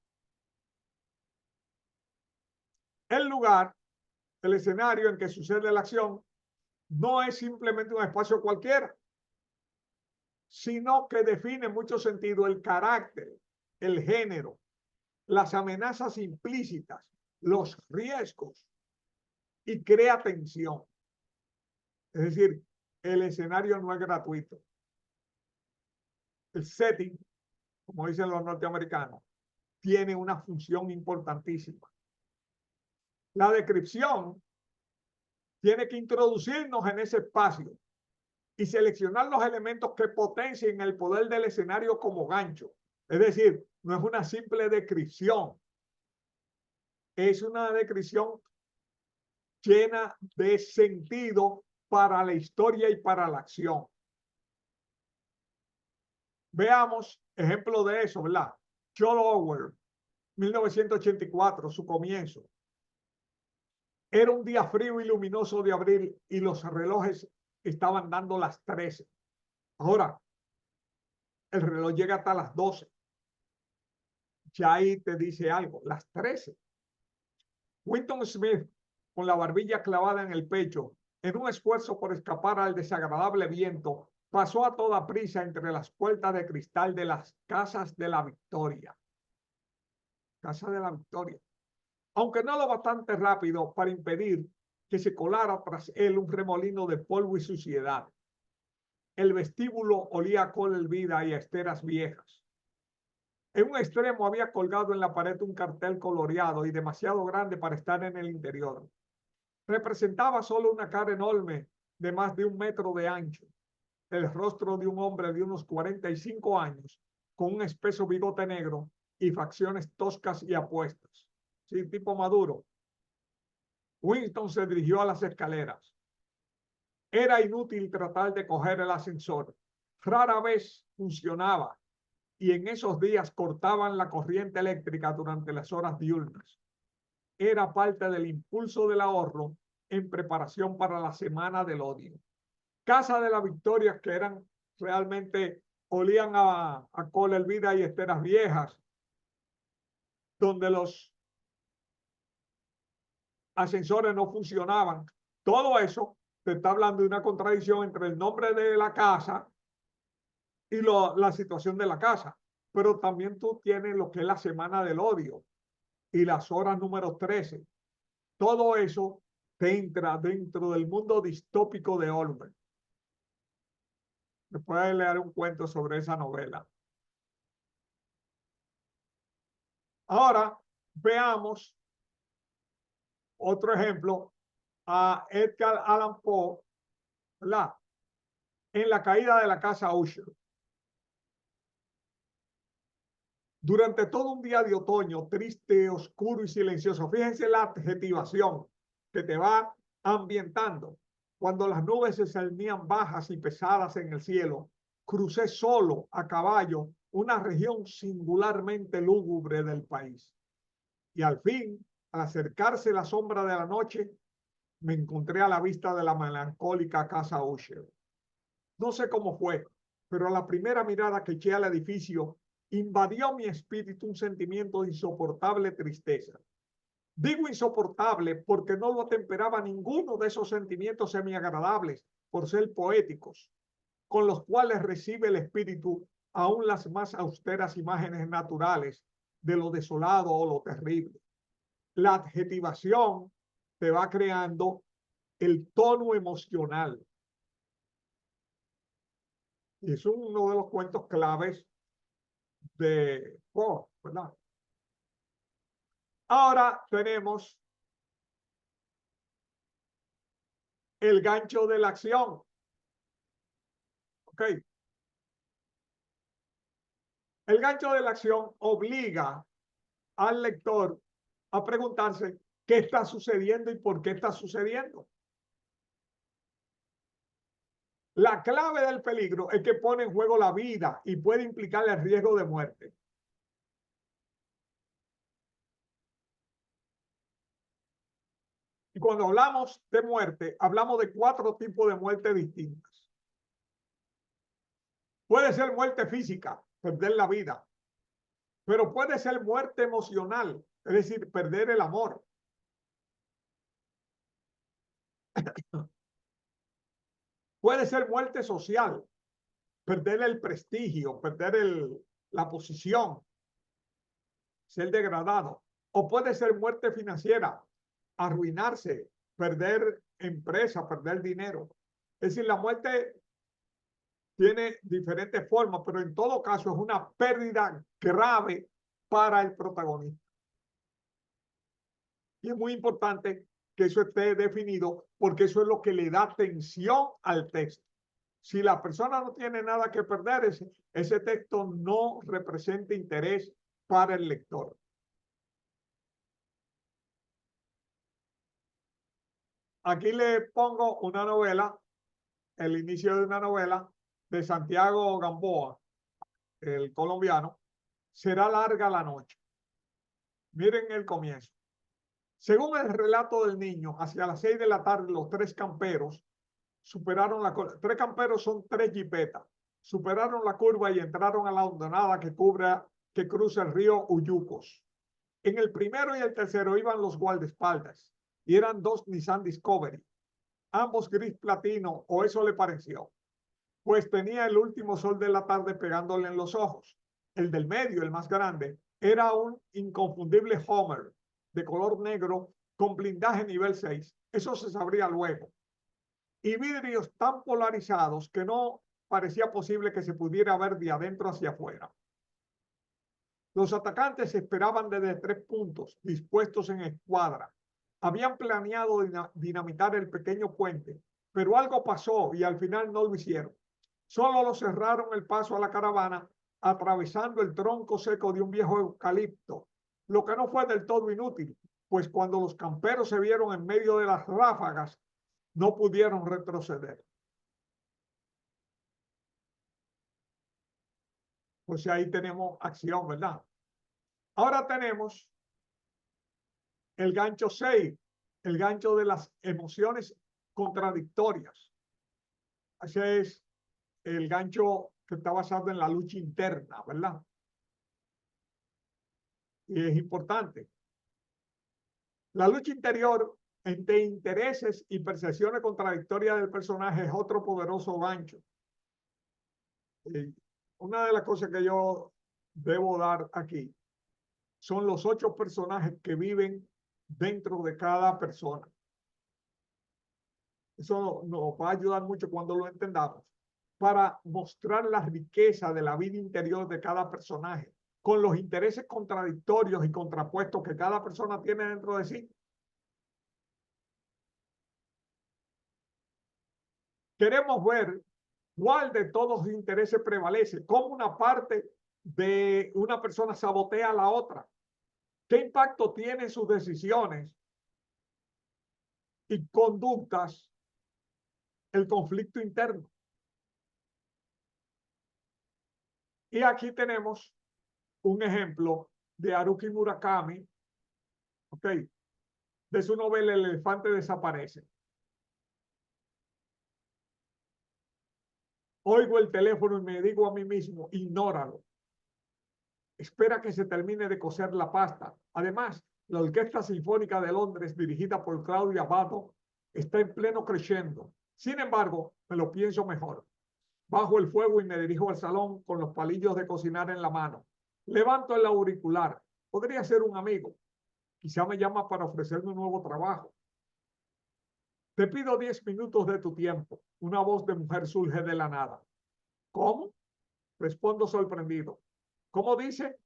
A: El lugar, el escenario en que sucede la acción, no es simplemente un espacio cualquiera, sino que define en mucho sentido el carácter, el género, las amenazas implícitas, los riesgos y crea tensión. Es decir, el escenario no es gratuito. El setting, como dicen los norteamericanos, tiene una función importantísima. La descripción tiene que introducirnos en ese espacio y seleccionar los elementos que potencien el poder del escenario como gancho. Es decir, no es una simple descripción, es una descripción llena de sentido para la historia y para la acción. Veamos ejemplo de eso, ¿verdad? John Orwell, 1984, su comienzo. Era un día frío y luminoso de abril y los relojes estaban dando las 13. Ahora, el reloj llega hasta las 12. Ya ahí te dice algo, las 13. Winston Smith, con la barbilla clavada en el pecho, en un esfuerzo por escapar al desagradable viento, pasó a toda prisa entre las puertas de cristal de las casas de la Victoria. Casa de la Victoria. Aunque no lo bastante rápido para impedir que se colara tras él un remolino de polvo y suciedad. El vestíbulo olía a col hervida y a esteras viejas. En un extremo había colgado en la pared un cartel coloreado y demasiado grande para estar en el interior. Representaba solo una cara enorme de más de 1 metro de ancho, el rostro de un hombre de unos 45 años, con un espeso bigote negro y facciones toscas y apuestas. Sí, tipo maduro. Winston se dirigió a las escaleras. Era inútil tratar de coger el ascensor. Rara vez funcionaba y en esos días cortaban la corriente eléctrica durante las horas diurnas. Era parte del impulso del ahorro en preparación para la semana del odio. Casa de la Victoria, que eran realmente, olían a col hervida y esteras viejas, donde los ascensores no funcionaban. Todo eso te está hablando de una contradicción entre el nombre de la casa y la situación de la casa. Pero también tú tienes lo que es la semana del odio y las horas número 13. Todo eso te entra dentro del mundo distópico de Orwell. Después de leer un cuento sobre esa novela. Ahora veamos otro ejemplo a Edgar Allan Poe, ¿verdad? En La caída de la casa Usher. Durante todo un día de otoño, triste, oscuro y silencioso. Fíjense la adjetivación que te va ambientando. Cuando las nubes se cernían bajas y pesadas en el cielo, crucé solo a caballo una región singularmente lúgubre del país. Y al fin, al acercarse la sombra de la noche, me encontré a la vista de la melancólica casa Usher. No sé cómo fue, pero a la primera mirada que eché al edificio, invadió mi espíritu un sentimiento de insoportable tristeza. Digo insoportable porque no lo atemperaba ninguno de esos sentimientos semiagradables por ser poéticos, con los cuales recibe el espíritu aún las más austeras imágenes naturales de lo desolado o lo terrible. La adjetivación te va creando el tono emocional. Y es uno de los cuentos claves de Poe, ¿verdad? Ahora tenemos el gancho de la acción. ¿Ok? El gancho de la acción obliga al lector a preguntarse qué está sucediendo y por qué está sucediendo. La clave del peligro es que pone en juego la vida y puede implicar el riesgo de muerte. Y cuando hablamos de muerte, hablamos de 4 tipos de muerte distintas. Puede ser muerte física, perder la vida, pero puede ser muerte emocional, es decir, perder el amor. Puede ser muerte social, perder el prestigio, perder la posición, ser degradado. O puede ser muerte financiera, arruinarse, perder empresa, perder dinero. Es decir, la muerte tiene diferentes formas, pero en todo caso es una pérdida grave para el protagonista. Y es muy importante que eso esté definido porque eso es lo que le da tensión al texto. Si la persona no tiene nada que perder, ese texto no representa interés para el lector. Aquí le pongo una novela, el inicio de una novela de Santiago Gamboa, el colombiano. Será larga la noche. Miren el comienzo. Según el relato del niño, hacia las 6 de la tarde, los tres camperos superaron la curva. Tres camperos son tres jipetas. Superaron la curva y entraron a la hondonada que cruza el río Uyucos. En el primero y el tercero iban los guardaespaldas y eran dos Nissan Discovery, ambos gris platino, o eso le pareció, pues tenía el último sol de la tarde pegándole en los ojos. El del medio, el más grande, era un inconfundible Homer de color negro con blindaje nivel 6. Eso se sabría luego. Y vidrios tan polarizados que no parecía posible que se pudiera ver de adentro hacia afuera. Los atacantes esperaban desde 3 puntos, dispuestos en escuadra. Habían planeado dinamitar el pequeño puente, pero algo pasó y al final no lo hicieron. Solo lo cerraron el paso a la caravana, atravesando el tronco seco de un viejo eucalipto, lo que no fue del todo inútil, pues cuando los camperos se vieron en medio de las ráfagas, no pudieron retroceder. Pues ahí tenemos acción, ¿verdad? Ahora tenemos el gancho 6, el gancho de las emociones contradictorias. Ese es el gancho que está basado en la lucha interna, ¿verdad? Y es importante. La lucha interior entre intereses y percepciones contradictorias del personaje es otro poderoso gancho. Una de las cosas que yo debo dar aquí son los 8 personajes que viven dentro de cada persona. Eso nos va a ayudar mucho cuando lo entendamos, para mostrar la riqueza de la vida interior de cada personaje, con los intereses contradictorios y contrapuestos que cada persona tiene dentro de sí. Queremos ver cuál de todos los intereses prevalece, cómo una parte de una persona sabotea a la otra, qué impacto tienen sus decisiones y conductas el conflicto interno. Y aquí tenemos un ejemplo de Haruki Murakami, ¿ok?, de su novela El elefante desaparece. Oigo el teléfono y me digo a mí mismo, ignóralo. Espera que se termine de cocer la pasta. Además, la Orquesta Sinfónica de Londres, dirigida por Claudia Abbado, está en pleno crescendo. Sin embargo, me lo pienso mejor. Bajo el fuego y me dirijo al salón con los palillos de cocinar en la mano. Levanto el auricular. Podría ser un amigo. Quizá me llama para ofrecerme un nuevo trabajo. Te pido 10 minutos de tu tiempo. Una voz de mujer surge de la nada. ¿Cómo? Respondo sorprendido. ¿Cómo dice?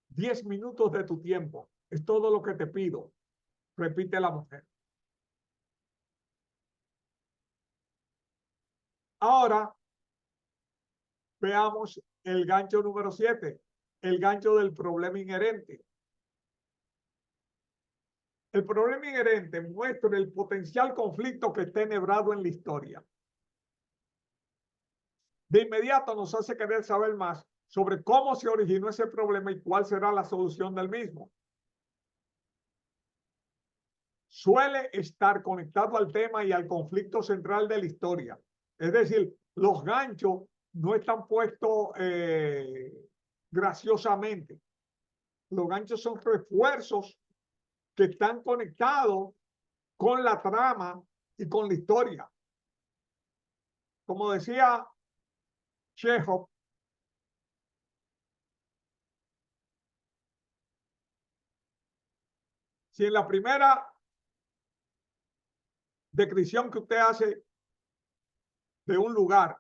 A: 10 minutos de tu tiempo. Es todo lo que te pido. Repite la mujer. Ahora veamos el gancho número 7, el gancho del problema inherente. El problema inherente muestra el potencial conflicto que está enhebrado en la historia. De inmediato nos hace querer saber más sobre cómo se originó ese problema y cuál será la solución del mismo. Suele estar conectado al tema y al conflicto central de la historia. Es decir, los ganchos no están puestos graciosamente. Los ganchos son refuerzos que están conectados con la trama y con la historia. Como decía Chekhov, si en la primera descripción que usted hace de un lugar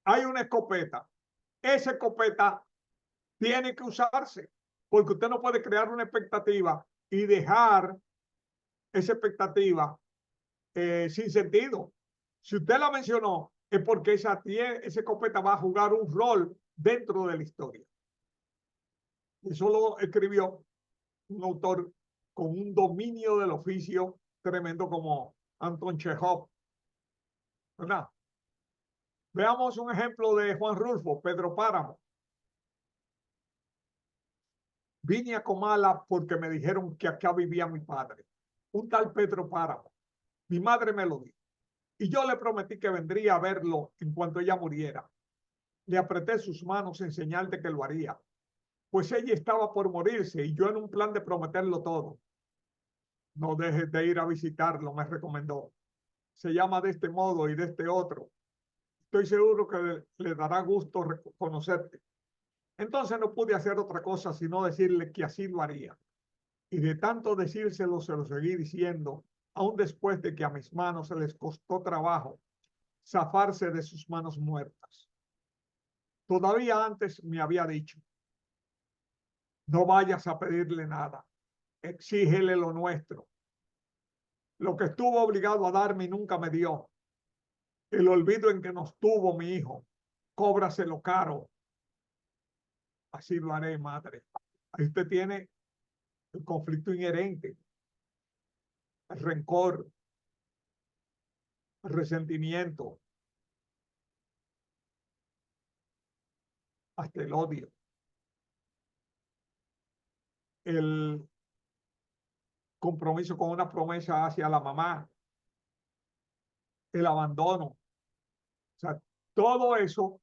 A: hay una escopeta, esa escopeta tiene que usarse, porque usted no puede crear una expectativa y dejar esa expectativa sin sentido. Si usted la mencionó, es porque esa escopeta va a jugar un rol dentro de la historia. Eso lo escribió un autor con un dominio del oficio tremendo como Anton Chekhov, ¿verdad? Veamos un ejemplo de Juan Rulfo, Pedro Páramo. Vine a Comala porque me dijeron que acá vivía mi padre, un tal Pedro Páramo. Mi madre me lo dijo. Y yo le prometí que vendría a verlo en cuanto ella muriera. Le apreté sus manos en señal de que lo haría, pues ella estaba por morirse y yo en un plan de prometerlo todo. No dejes de ir a visitarlo, me recomendó. Se llama de este modo y de este otro. Estoy seguro que le dará gusto conocerte. Entonces no pude hacer otra cosa sino decirle que así lo haría. Y de tanto decírselo se lo seguí diciendo, aun después de que a mis manos se les costó trabajo zafarse de sus manos muertas. Todavía antes me había dicho, no vayas a pedirle nada, exígele lo nuestro. Lo que estuvo obligado a darme y nunca me dio. El olvido en que nos tuvo mi hijo, cóbraselo caro. Así lo haré, madre. Ahí usted tiene el conflicto inherente, el rencor, el resentimiento, hasta el odio, el compromiso con una promesa hacia la mamá, el abandono. O sea, todo eso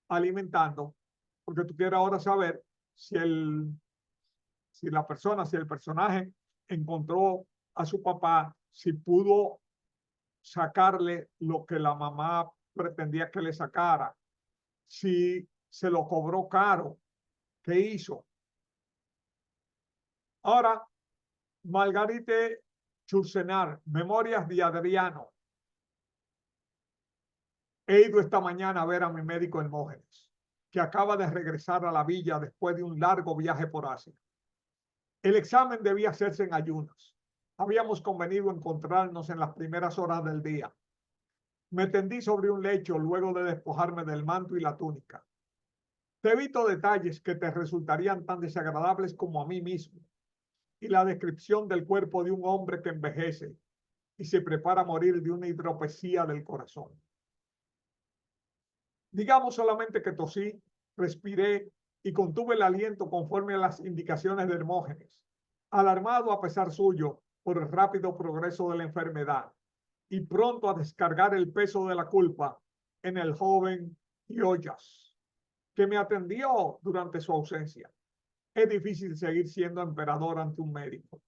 A: alimentando, porque tú quieres ahora saber si la persona, si el personaje encontró a su papá, si pudo sacarle lo que la mamá pretendía que le sacara, si se lo cobró caro, ¿qué hizo? Ahora, Margarite Chursenar, Memorias de Adriano. He ido esta mañana a ver a mi médico Hermógenes, que acaba de regresar a la villa después de un largo viaje por Asia. El examen debía hacerse en ayunas. Habíamos convenido encontrarnos en las primeras horas del día. Me tendí sobre un lecho luego de despojarme del manto y la túnica. Te evito detalles que te resultarían tan desagradables como a mí mismo, y la descripción del cuerpo de un hombre que envejece y se prepara a morir de una hidropesía del corazón. Digamos solamente que tosí, respiré y contuve el aliento conforme a las indicaciones de Hermógenes, alarmado a pesar suyo por el rápido progreso de la enfermedad y pronto a descargar el peso de la culpa en el joven Iollas, que me atendió durante su ausencia. Es difícil seguir siendo emperador ante un médico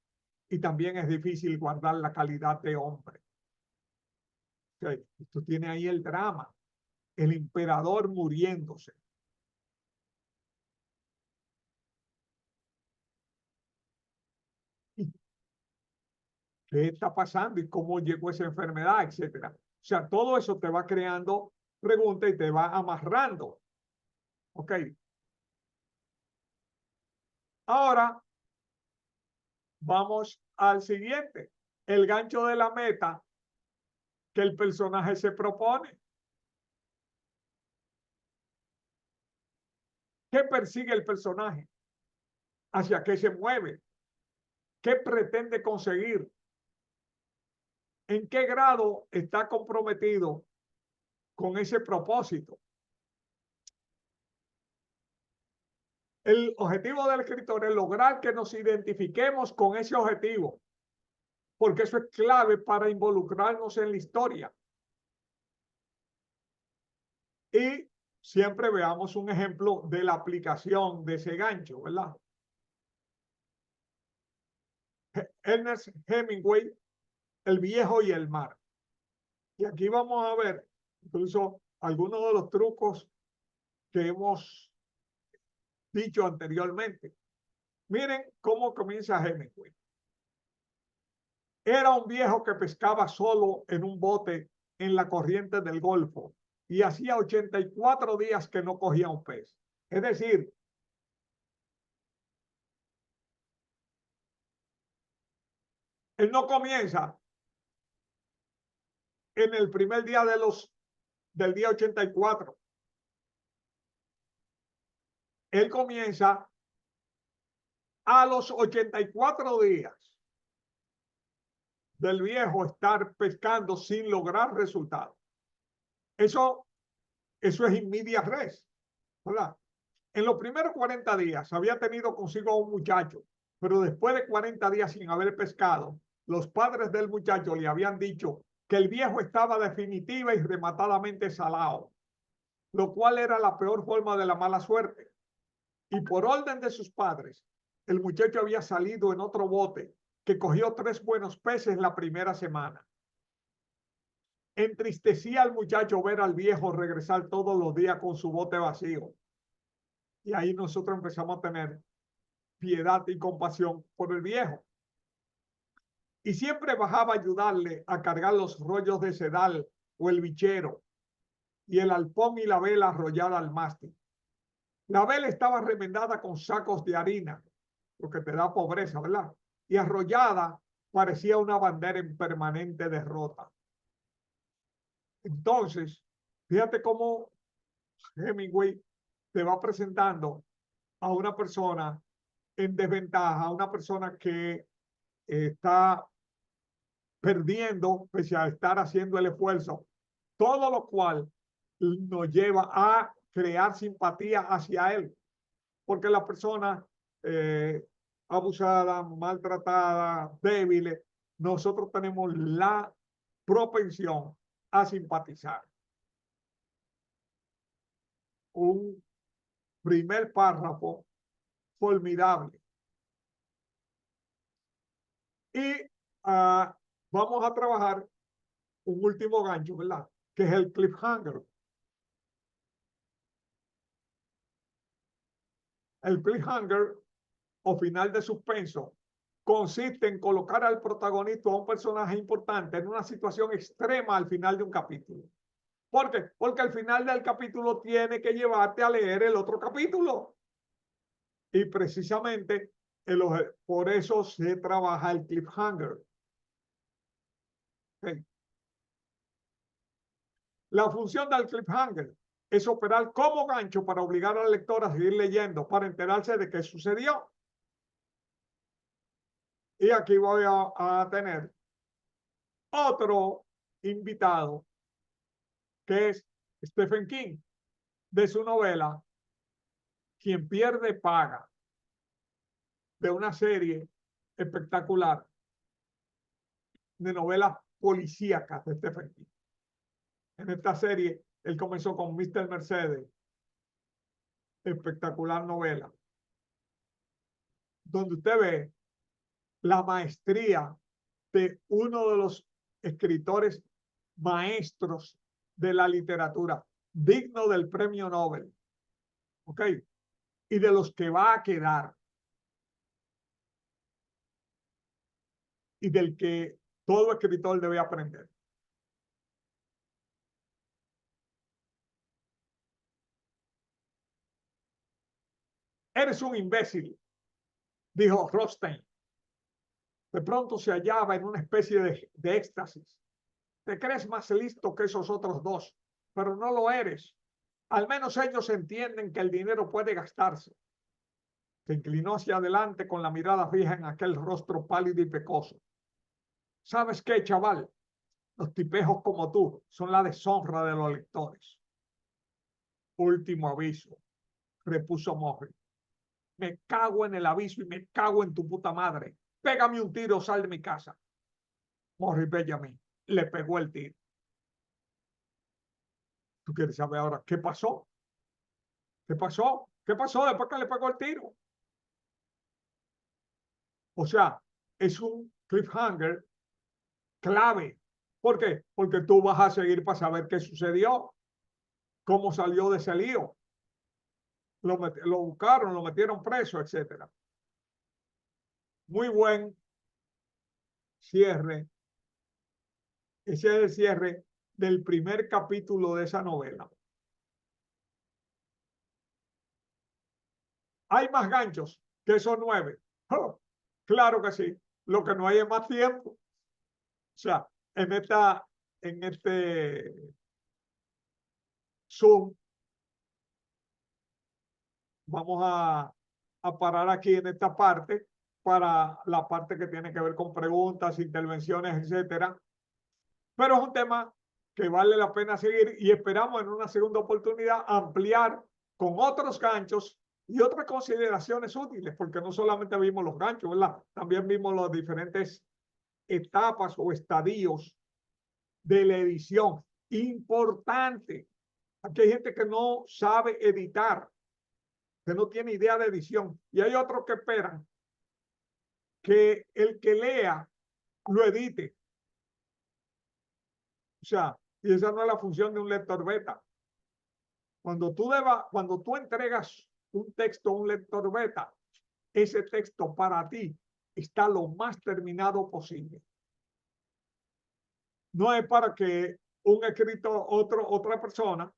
A: y también es difícil guardar la calidad de hombre. Okay. Esto tiene ahí el drama, el emperador muriéndose. ¿Qué está pasando y cómo llegó esa enfermedad, etcétera? O sea, todo eso te va creando preguntas y te va amarrando. Ok. Ahora vamos al siguiente. El gancho de la meta que el personaje se propone. ¿Qué persigue el personaje? ¿Hacia qué se mueve? ¿Qué pretende conseguir? ¿En qué grado está comprometido con ese propósito? El objetivo del escritor es lograr que nos identifiquemos con ese objetivo, porque eso es clave para involucrarnos en la historia. Y siempre veamos un ejemplo de la aplicación de ese gancho, ¿verdad? Ernest Hemingway, El viejo y el mar. Y aquí vamos a ver incluso algunos de los trucos que hemos dicho anteriormente. Miren cómo comienza Hemingway. Era un viejo que pescaba solo en un bote en la corriente del Golfo y hacía 84 días que no cogía un pez. Es decir, él no comienza en el primer día de los del día 84. Él comienza a los 84 días del viejo estar pescando sin lograr resultados. Eso es in medias res, ¿verdad? En los primeros 40 días había tenido consigo a un muchacho, pero después de 40 días sin haber pescado, los padres del muchacho le habían dicho que el viejo estaba definitiva y rematadamente salado, lo cual era la peor forma de la mala suerte. Y por orden de sus padres, el muchacho había salido en otro bote que cogió 3 buenos peces la primera semana. Entristecía al muchacho ver al viejo regresar todos los días con su bote vacío. Y ahí nosotros empezamos a tener piedad y compasión por el viejo. Y siempre bajaba a ayudarle a cargar los rollos de sedal o el bichero y el alpón y la vela arrollada al mástil. La vela estaba remendada con sacos de harina, lo que te da pobreza, ¿verdad? Y arrollada parecía una bandera en permanente derrota. Entonces, fíjate cómo Hemingway te va presentando a una persona en desventaja, a una persona que está perdiendo pese a estar haciendo el esfuerzo, todo lo cual nos lleva a crear simpatía hacia él, porque la persona abusada, maltratada, débil, nosotros tenemos la propensión a simpatizar. Un primer párrafo formidable. Y vamos a trabajar un último gancho, ¿verdad? Que es el cliffhanger. El cliffhanger o final de suspenso consiste en colocar al protagonista o a un personaje importante en una situación extrema al final de un capítulo. ¿Por qué? Porque al final del capítulo tiene que llevarte a leer el otro capítulo. Y precisamente por eso se trabaja el cliffhanger. Okay. La función del cliffhanger es operar como gancho para obligar al lector a seguir leyendo, para enterarse de qué sucedió. Y aquí voy a tener otro invitado, que es Stephen King, de su novela Quien pierde paga, de una serie espectacular de novelas policíacas de Stephen King. En esta serie, él comenzó con Mr. Mercedes, espectacular novela, donde usted ve la maestría de uno de los escritores maestros de la literatura, digno del premio Nobel, ¿ok? Y de los que va a quedar, y del que todo escritor debe aprender. Eres un imbécil, dijo Rothstein. De pronto se hallaba en una especie de éxtasis. Te crees más listo que esos otros dos, pero no lo eres. Al menos ellos entienden que el dinero puede gastarse. Se inclinó hacia adelante con la mirada fija en aquel rostro pálido y pecoso. ¿Sabes qué, chaval? Los tipejos como tú son la deshonra de los lectores. Último aviso, repuso Morris. Me cago en el aviso y me cago en tu puta madre. Pégame un tiro, sal de mi casa. Morris Benjamin le pegó el tiro. ¿Tú quieres saber ahora qué pasó? ¿Qué pasó? ¿Qué pasó después que le pegó el tiro? O sea, es un cliffhanger clave. ¿Por qué? Porque tú vas a seguir para saber qué sucedió, cómo salió de ese lío. Lo buscaron, lo metieron preso, etc. Muy buen cierre. Ese es el cierre del primer capítulo de esa novela. ¿Hay más ganchos que esos 9? Oh, claro que sí. Lo que no hay es más tiempo. O sea, en este Zoom. Vamos a parar aquí en esta parte para la parte que tiene que ver con preguntas, intervenciones, etcétera. Pero es un tema que vale la pena seguir y esperamos en una segunda oportunidad ampliar con otros ganchos y otras consideraciones útiles, porque no solamente vimos los ganchos, ¿verdad? También vimos las diferentes etapas o estadios de la edición. Importante. Aquí hay gente que no sabe editar, que no tiene idea de edición. Y hay otros que esperan que el que lea lo edite. O sea, y esa no es la función de un lector beta. Cuando tú entregas un texto a un lector beta, ese texto para ti está lo más terminado posible. No es para que un escritor, otra persona,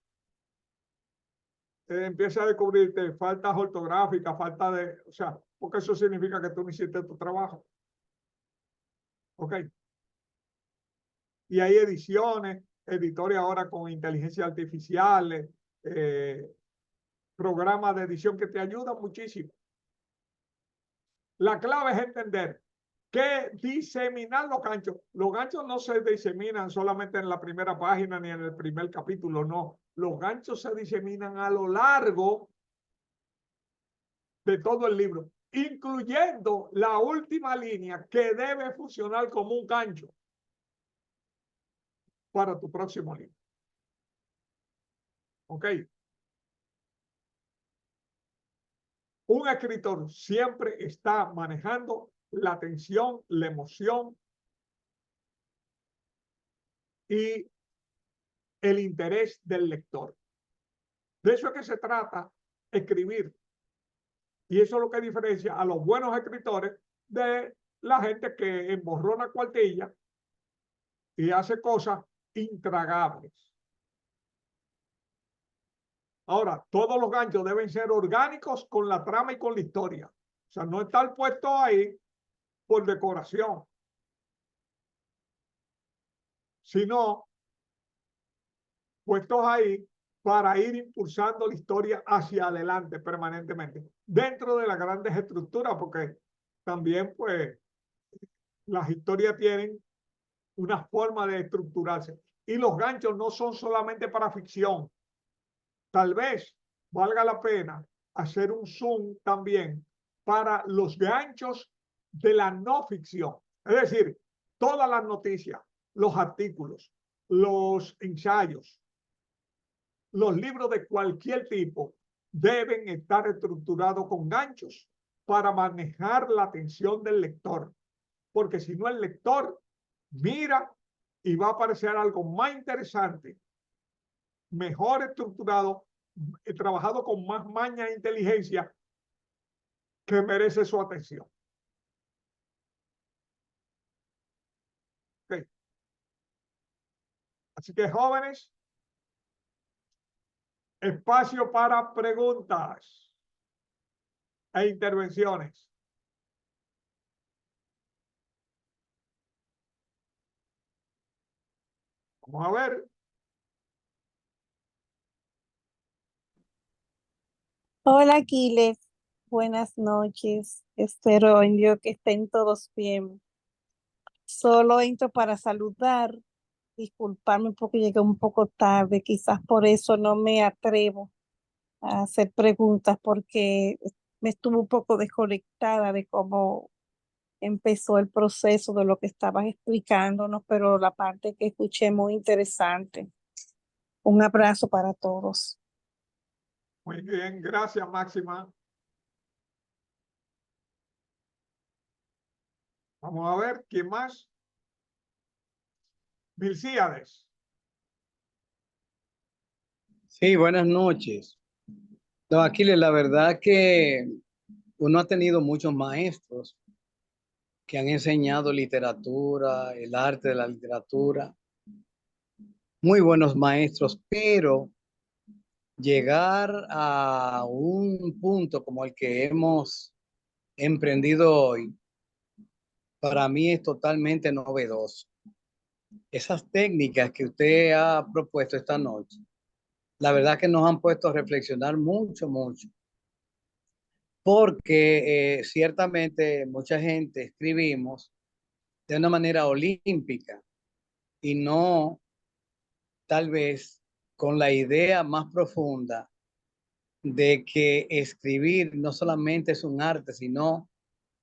A: empiece a descubrirte faltas ortográficas, falta de, o sea, porque eso significa que tú no hiciste tu trabajo. ¿Ok? Y hay editores ahora con inteligencia artificial, programas de edición que te ayudan muchísimo. La clave es entender que diseminar los ganchos. Los ganchos no se diseminan solamente en la primera página ni en el primer capítulo, no. Los ganchos se diseminan a lo largo de todo el libro, incluyendo la última línea que debe funcionar como un gancho para tu próximo libro. ¿Ok? Un escritor siempre está manejando la atención, la emoción y el interés del lector. De eso es que se trata escribir. Y eso es lo que diferencia a los buenos escritores de la gente que emborrona cuartilla y hace cosas intragables. Ahora, todos los ganchos deben ser orgánicos con la trama y con la historia. O sea, no estar puestos ahí por decoración, sino puestos ahí para ir impulsando la historia hacia adelante permanentemente, dentro de las grandes estructuras, porque también, pues, las historias tienen una forma de estructurarse. Y los ganchos no son solamente para ficción. Tal vez valga la pena hacer un zoom también para los ganchos de la no ficción. Es decir, todas las noticias, los artículos, los ensayos, los libros de cualquier tipo deben estar estructurados con ganchos para manejar la atención del lector. Porque si no, el lector mira y va a aparecer algo más interesante, mejor estructurado, trabajado con más maña e inteligencia, que merece su atención. Okay. Así que, jóvenes, espacio para preguntas e intervenciones. Vamos a ver.
E: Hola, Aquiles. Buenas noches. Espero en Dios que estén todos bien. Solo entro para saludar, disculparme porque llegué un poco tarde. Quizás por eso no me atrevo a hacer preguntas porque me estuve un poco desconectada de cómo empezó el proceso de lo que estabas explicándonos, pero la parte que escuché muy interesante. Un abrazo para todos.
A: Muy bien, gracias, Máxima. Vamos a ver, ¿quién más? Milcíades.
F: Sí, buenas noches. No, Aquiles, la verdad que uno ha tenido muchos maestros que han enseñado literatura, el arte de la literatura, muy buenos maestros, pero llegar a un punto como el que hemos emprendido hoy, para mí es totalmente novedoso. Esas técnicas que usted ha propuesto esta noche la verdad que nos han puesto a reflexionar mucho, mucho. Porque ciertamente mucha gente escribimos de una manera olímpica y no tal vez con la idea más profunda de que escribir no solamente es un arte, sino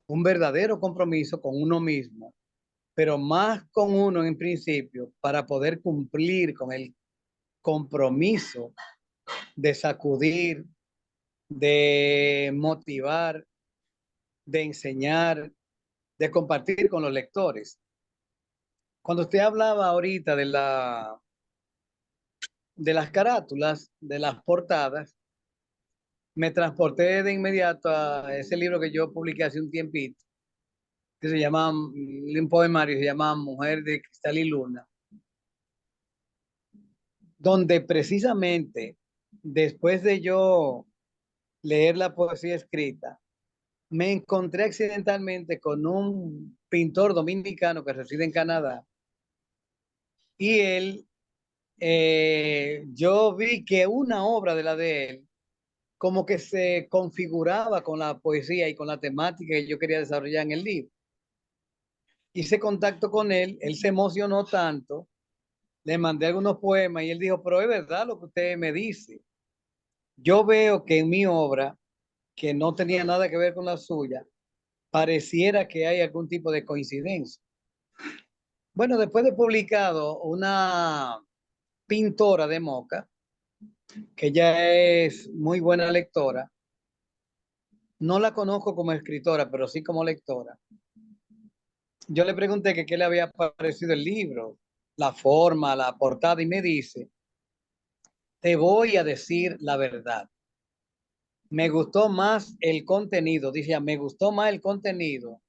F: un verdadero compromiso con uno mismo, pero más con uno en principio para poder cumplir con el compromiso de sacudir, de motivar, de enseñar, de compartir con los lectores. Cuando usted hablaba ahorita de las carátulas, de las portadas, me transporté de inmediato a ese libro que yo publiqué hace un tiempito, que se llama, un poemario, se llama Mujer de Cristal y Luna, donde precisamente después de yo leer la poesía escrita, me encontré accidentalmente con un pintor dominicano que reside en Canadá y él, yo vi que una obra de la de él como que se configuraba con la poesía y con la temática que yo quería desarrollar en el libro. Hice contacto con él se emocionó tanto, le mandé algunos poemas y él dijo, pero es verdad lo que usted me dice. Yo veo que en mi obra, que no tenía nada que ver con la suya, pareciera que hay algún tipo de coincidencia. Bueno, después de publicado, una pintora de Moca, que ella es muy buena lectora, no la conozco como escritora, pero sí como lectora. Yo le pregunté que qué le había parecido el libro, la forma, la portada, y me dice, te voy a decir la verdad. Me gustó más el contenido, dice, me gustó más el contenido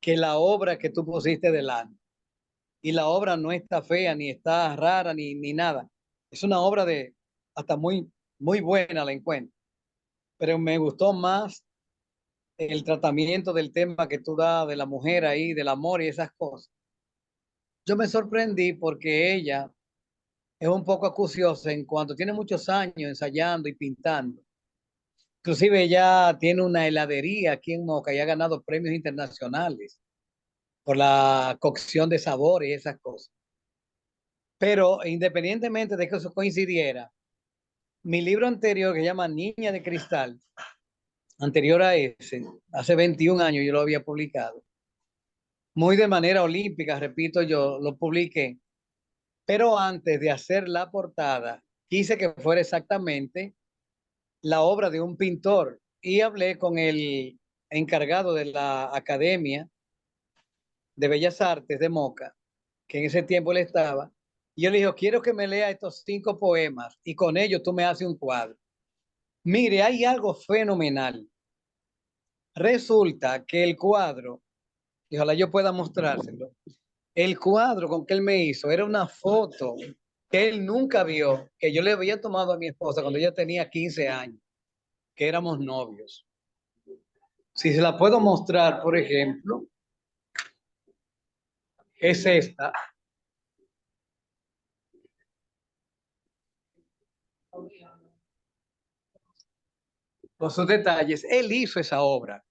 F: que la obra que tú pusiste delante. Y la obra no está fea, ni está rara, ni nada. Es una obra de hasta muy, muy buena la encuentro. Pero me gustó más el tratamiento del tema que tú das de la mujer ahí, del amor y esas cosas. Yo me sorprendí porque ella es un poco acuciosa en cuanto tiene muchos años ensayando y pintando. Inclusive ella tiene una heladería aquí en Moca y ha ganado premios internacionales por la cocción de sabores y esas cosas. Pero independientemente de que eso coincidiera, mi libro anterior que se llama Niña de Cristal, anterior a ese, hace 21 años yo lo había publicado, muy de manera olímpica, repito, yo lo publiqué, pero antes de hacer la portada, quise que fuera exactamente la obra de un pintor y hablé con el encargado de la Academia de Bellas Artes de Moca, que en ese tiempo él estaba, y yo le dije, quiero que me lea estos 5 poemas y con ellos tú me haces un cuadro. Mire, hay algo fenomenal. Resulta que el cuadro, y ojalá yo pueda mostrárselo, el cuadro con que él me hizo era una foto que él nunca vio, que yo le había tomado a mi esposa cuando ella tenía 15 años, que éramos novios. Si se la puedo mostrar, por ejemplo, es esta. Con sus detalles, él hizo esa obra.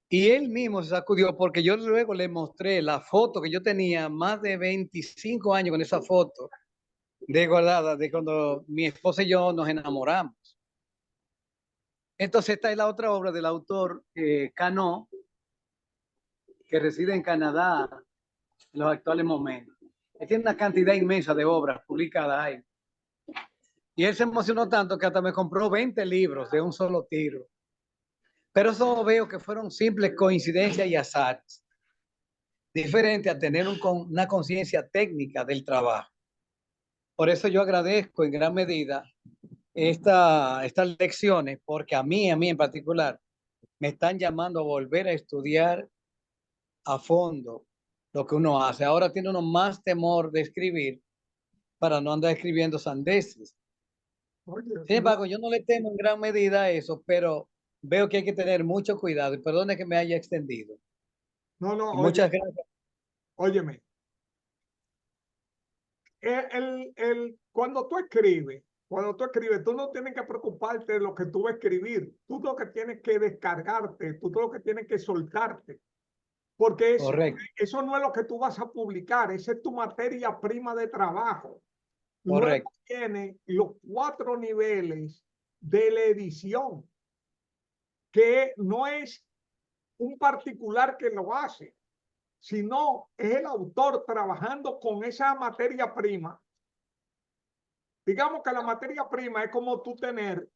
F: Y él mismo se sacudió porque yo luego le mostré la foto que yo tenía más de 25 años con esa foto de guardada de cuando mi esposa y yo nos enamoramos. Entonces esta es la otra obra del autor Cano, que reside en Canadá en los actuales momentos. Él tiene una cantidad inmensa de obras publicadas ahí. Y él se emocionó tanto que hasta me compró 20 libros de un solo tiro. Pero eso veo que fueron simples coincidencias y azares, diferente a tener una conciencia técnica del trabajo. Por eso yo agradezco en gran medida estas lecciones, porque a mí en particular, me están llamando a volver a estudiar a fondo lo que uno hace. Ahora tiene uno más temor de escribir para no andar escribiendo sandeces.
A: Oye,
F: Sin embargo, yo no le temo en gran medida a eso, pero veo que hay que tener mucho cuidado. Y perdone que me haya extendido.
A: no, no,
F: Y
A: oye,
F: muchas gracias.
A: óyeme. Cuando tú escribes, Cuando tú escribes, tú no tienes que preocuparte de lo que tú vas a escribir. Tú lo que tienes que descargarte, tú lo que tienes que soltarte. Porque
F: Correcto,
A: eso no es lo que tú vas a publicar, esa es tu materia prima de trabajo. Luego
F: correcto.
A: tiene los 4 niveles de la edición, que no es un particular que lo hace, sino es el autor trabajando con esa materia prima. Digamos que la materia prima es como tú tener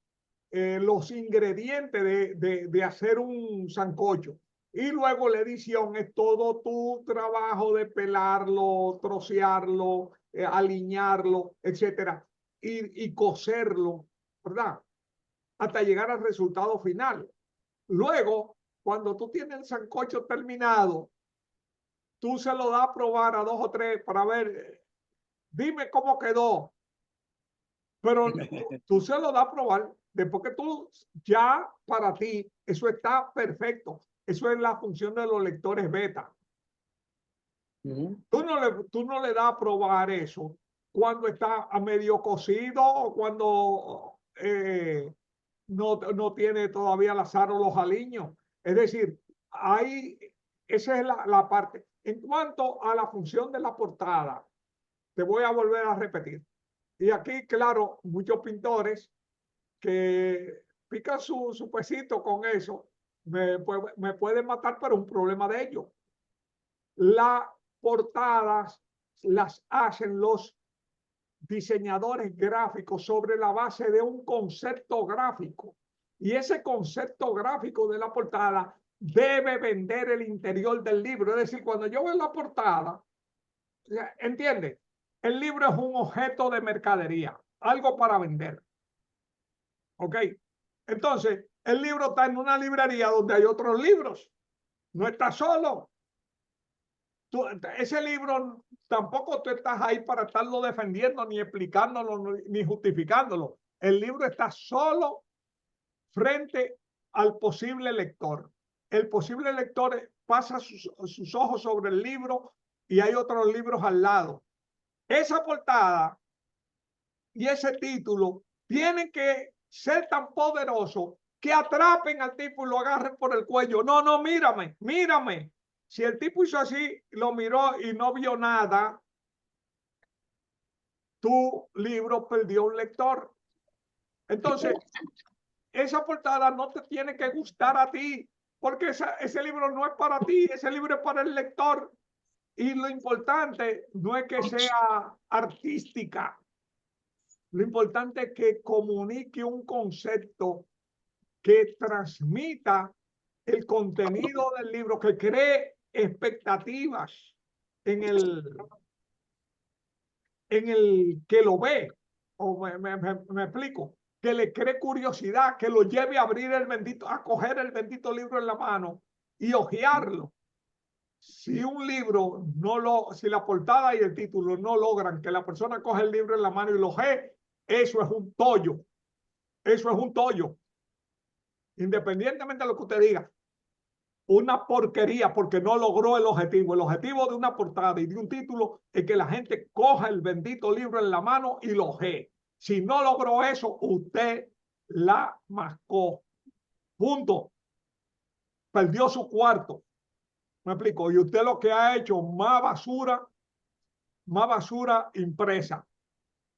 A: los ingredientes de hacer un sancocho. Y luego la edición es todo tu trabajo de pelarlo, trocearlo, alinearlo, etcétera, y cocerlo, ¿verdad? Hasta llegar al resultado final. Luego, cuando tú tienes el sancocho terminado, tú se lo das a probar a 2 o 3 para ver, dime cómo quedó. Pero tú se lo das a probar después que tú ya para ti eso está perfecto. Eso es la función de los lectores beta. Tú no le das a probar eso cuando está a medio cocido o cuando no tiene todavía la sal o los aliños. Es decir, esa es la parte. En cuanto a la función de la portada, te voy a volver a repetir. Y aquí, claro, muchos pintores que pican su pesito con eso, me pueden matar, pero es un problema de ellos. Las portadas las hacen los diseñadores gráficos sobre la base de un concepto gráfico. Y ese concepto gráfico de la portada debe vender el interior del libro. Es decir, cuando yo veo la portada, ¿entiendes? El libro es un objeto de mercadería, algo para vender. ¿Ok? Entonces, el libro está en una librería donde hay otros libros. No está solo. Ese libro tampoco tú estás ahí para estarlo defendiendo, ni explicándolo, ni justificándolo. El libro está solo frente al posible lector. El posible lector pasa sus ojos sobre el libro y hay otros libros al lado. Esa portada y ese título tienen que ser tan poderosos que atrapen al tipo y lo agarren por el cuello. No, no, mírame, mírame. Si el tipo hizo así, lo miró y no vio nada, tu libro perdió un lector. Entonces, esa portada no te tiene que gustar a ti, porque ese libro no es para ti, ese libro es para el lector. Y lo importante no es que sea artística, lo importante es que comunique un concepto que transmita el contenido del libro, que cree expectativas en el que lo ve, o me explico, que le cree curiosidad, que lo lleve a abrir a coger el bendito libro en la mano y hojearlo. Si un libro si la portada y el título no logran que la persona coge el libro en la mano y lo ojee, eso es un tollo. Eso es un tollo. Independientemente de lo que usted diga, una porquería porque no logró el objetivo. El objetivo de una portada y de un título es que la gente coja el bendito libro en la mano y lo ojee. Si no logró eso, usted la mascó. Punto. Perdió su cuarto. Me explico. Y usted lo que ha hecho, más basura impresa.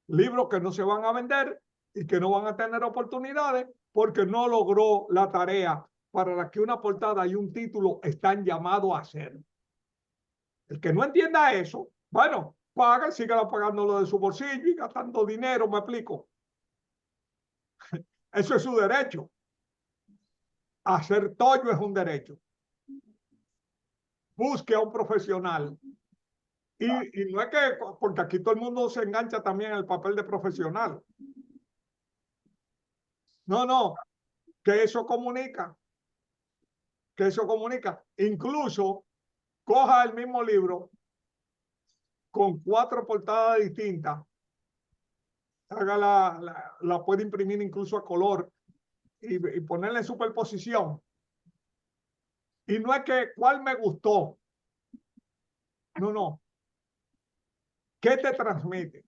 A: Libros que no se van a vender y que no van a tener oportunidades porque no logró la tarea para la que una portada y un título están llamados a hacer. El que no entienda eso, bueno, paga, siga pagándolo de su bolsillo y gastando dinero, me explico. Eso es su derecho. Hacer tollo es un derecho. Busque a un profesional. Y no es que, porque aquí todo el mundo se engancha también en el papel de profesional. No, no, que eso comunica. Que eso comunica. Incluso coja el mismo libro con 4 portadas distintas, la puede imprimir incluso a color y ponerla en superposición. Y no es que cuál me gustó. No, no. ¿Qué te transmite?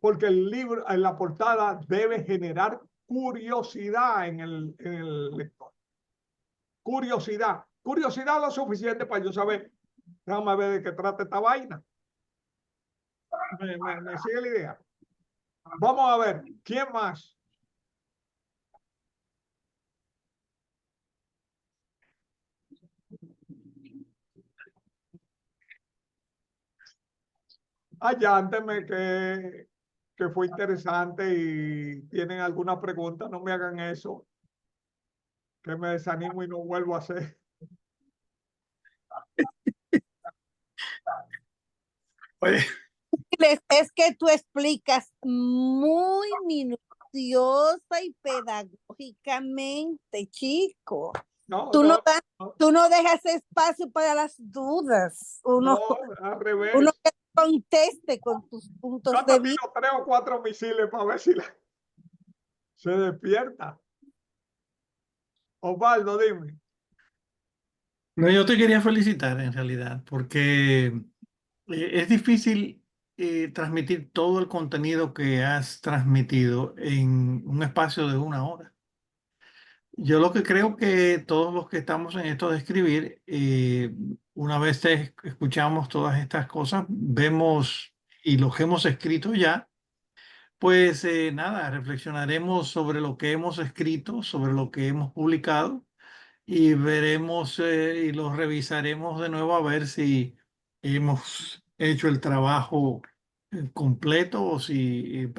A: porque el libro, en la portada debe generar curiosidad en el lector. Curiosidad. Curiosidad lo suficiente para yo saber, déjame ver de qué trata esta vaina. Me sigue la idea. Vamos a ver, ¿quién más? Ayánteme que fue interesante y tienen alguna pregunta, no me hagan eso, que me desanimo y no vuelvo a hacer.
G: Oye,
E: Es que tú explicas muy minuciosa y pedagógicamente, chico.
A: No,
E: Tú no,
A: no,
E: tú no dejas espacio para las dudas.
A: no, al revés.
E: Uno que conteste con tus puntos
A: Yo
E: de
A: hasta
E: vista.
A: tiro 3 o 4 misiles para ver si se despierta. Osvaldo, dime.
G: no, yo te quería felicitar en realidad, porque es difícil transmitir todo el contenido que has transmitido en un espacio de 1 hora. Yo lo que creo que todos los que estamos en esto de escribir, una vez escuchamos todas estas cosas, vemos y lo que hemos escrito ya, pues nada, reflexionaremos sobre lo que hemos escrito, sobre lo que hemos publicado y veremos y lo revisaremos de nuevo a ver si hemos hecho el trabajo completo o si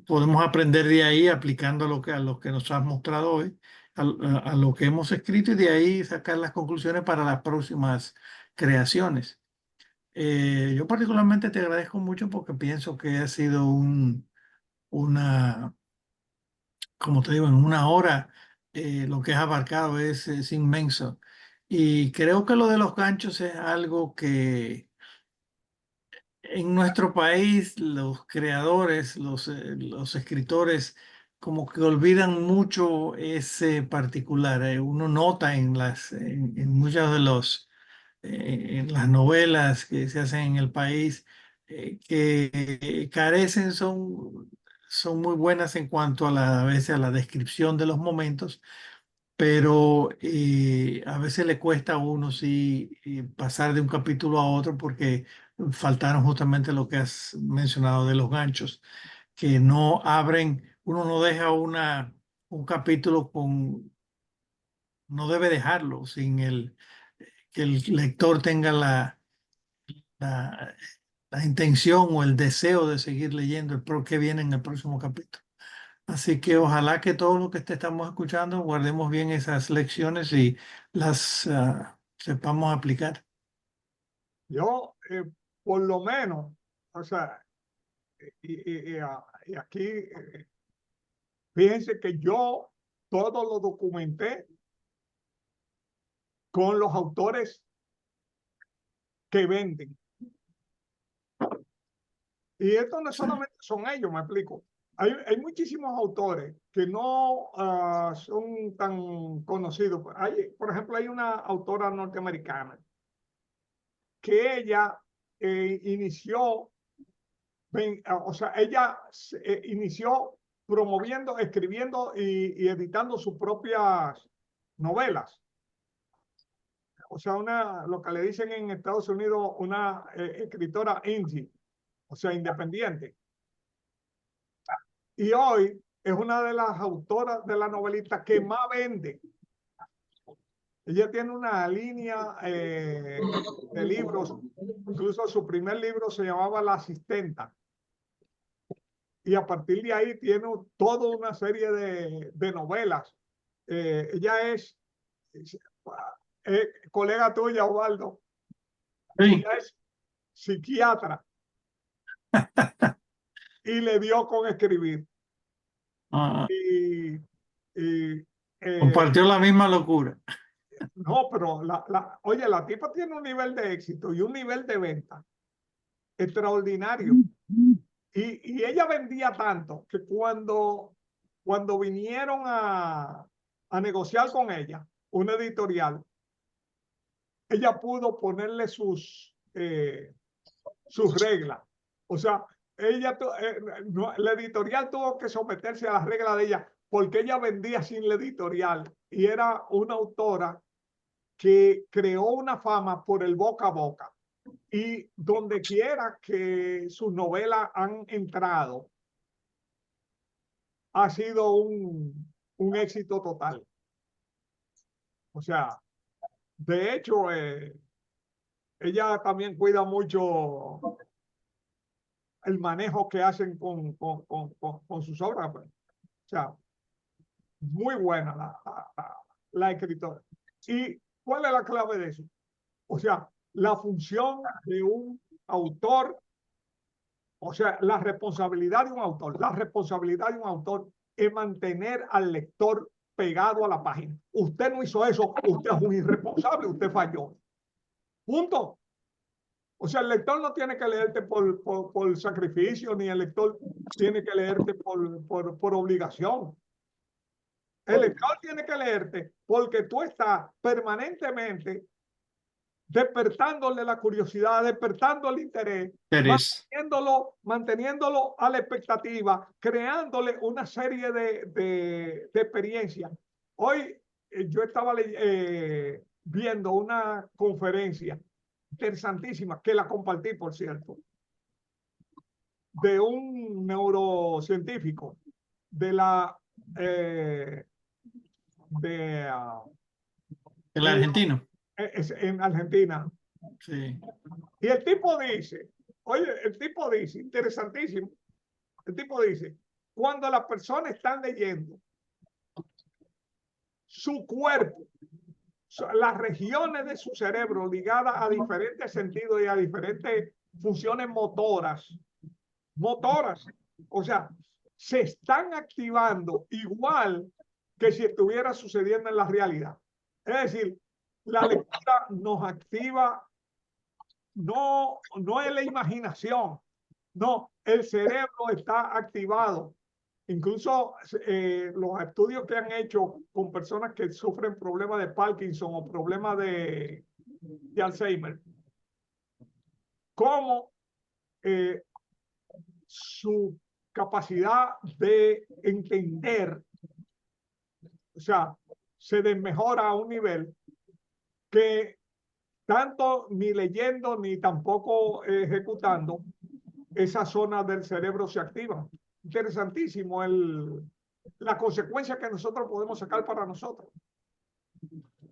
G: podemos aprender de ahí aplicando lo que nos has mostrado hoy, a lo que hemos escrito y de ahí sacar las conclusiones para las próximas creaciones. Yo particularmente te agradezco mucho porque pienso que ha sido una como te digo, en 1 hora lo que has abarcado es inmenso. Y creo que lo de los ganchos es algo que en nuestro país los creadores, los escritores, como que olvidan mucho ese particular. Uno nota en muchos de en las novelas que se hacen en el país, que carecen, son muy buenas en cuanto a veces a la descripción de los momentos, pero a veces le cuesta a uno sí pasar de un capítulo a otro porque faltaron justamente lo que has mencionado de los ganchos, que no abren, uno no deja un capítulo no debe dejarlo sin que el lector tenga la, la intención o el deseo de seguir leyendo que viene en el próximo capítulo. Así que ojalá que todo lo que te estamos escuchando guardemos bien esas lecciones y las sepamos aplicar.
A: Yo, por lo menos, o sea, y aquí, fíjense que yo todo lo documenté con los autores que venden. Y esto no solamente son ellos, me explico. Hay muchísimos autores que no son tan conocidos. Por ejemplo, hay una autora norteamericana que ella inició, o sea, ella inició promoviendo, escribiendo y editando sus propias novelas. O sea, lo que le dicen en Estados Unidos, una escritora indie, o sea, independiente. Y hoy es una de las autoras de la novelita que más vende. Ella tiene una línea de libros, incluso su primer libro se llamaba La Asistenta. Y a partir de ahí tiene toda una serie de novelas. Ella es colega tuya, Osvaldo.
G: Sí.
A: Ella es psiquiatra y le dio con escribir. Y,
G: Compartió la misma locura.
A: no, pero oye, la tipa tiene un nivel de éxito y un nivel de venta extraordinario. Y ella vendía tanto que cuando vinieron a negociar con ella, una editorial, ella pudo ponerle sus reglas. O sea, la editorial tuvo que someterse a las reglas de ella porque ella vendía sin la editorial y era una autora que creó una fama por el boca a boca. Y donde quiera que sus novelas han entrado, ha sido un éxito total. O sea, de hecho, ella también cuida mucho el manejo que hacen con sus obras. Pues. O sea, muy buena la escritora. ¿Y cuál es la clave de eso? O sea, la función de un autor, o sea, la responsabilidad de un autor es mantener al lector pegado a la página. Usted no hizo eso, usted es un irresponsable, usted falló. Punto. O sea, el lector no tiene que leerte por sacrificio, ni el lector tiene que leerte por obligación. El lector tiene que leerte porque tú estás permanentemente despertándole la curiosidad, despertando el interés, manteniéndolo a la expectativa, creándole una serie de experiencias. Hoy yo estaba viendo una conferencia interesantísima, que la compartí, por cierto, de un neurocientífico
G: El argentino.
A: En Argentina.
G: Sí.
A: Y el tipo dice, interesantísimo, el tipo dice, cuando las personas están leyendo, su cuerpo, las regiones de su cerebro ligadas a diferentes sentidos y a diferentes funciones motoras, o sea, se están activando igual que si estuviera sucediendo en la realidad. Es decir, la lectura nos activa, no es la imaginación, no, el cerebro está activado. Incluso los estudios que han hecho con personas que sufren problemas de Parkinson o problemas de Alzheimer, cómo su capacidad de entender, o sea, se desmejora a un nivel que tanto ni leyendo ni tampoco ejecutando, esa zona del cerebro se activa. Interesantísimo la consecuencia que nosotros podemos sacar para nosotros.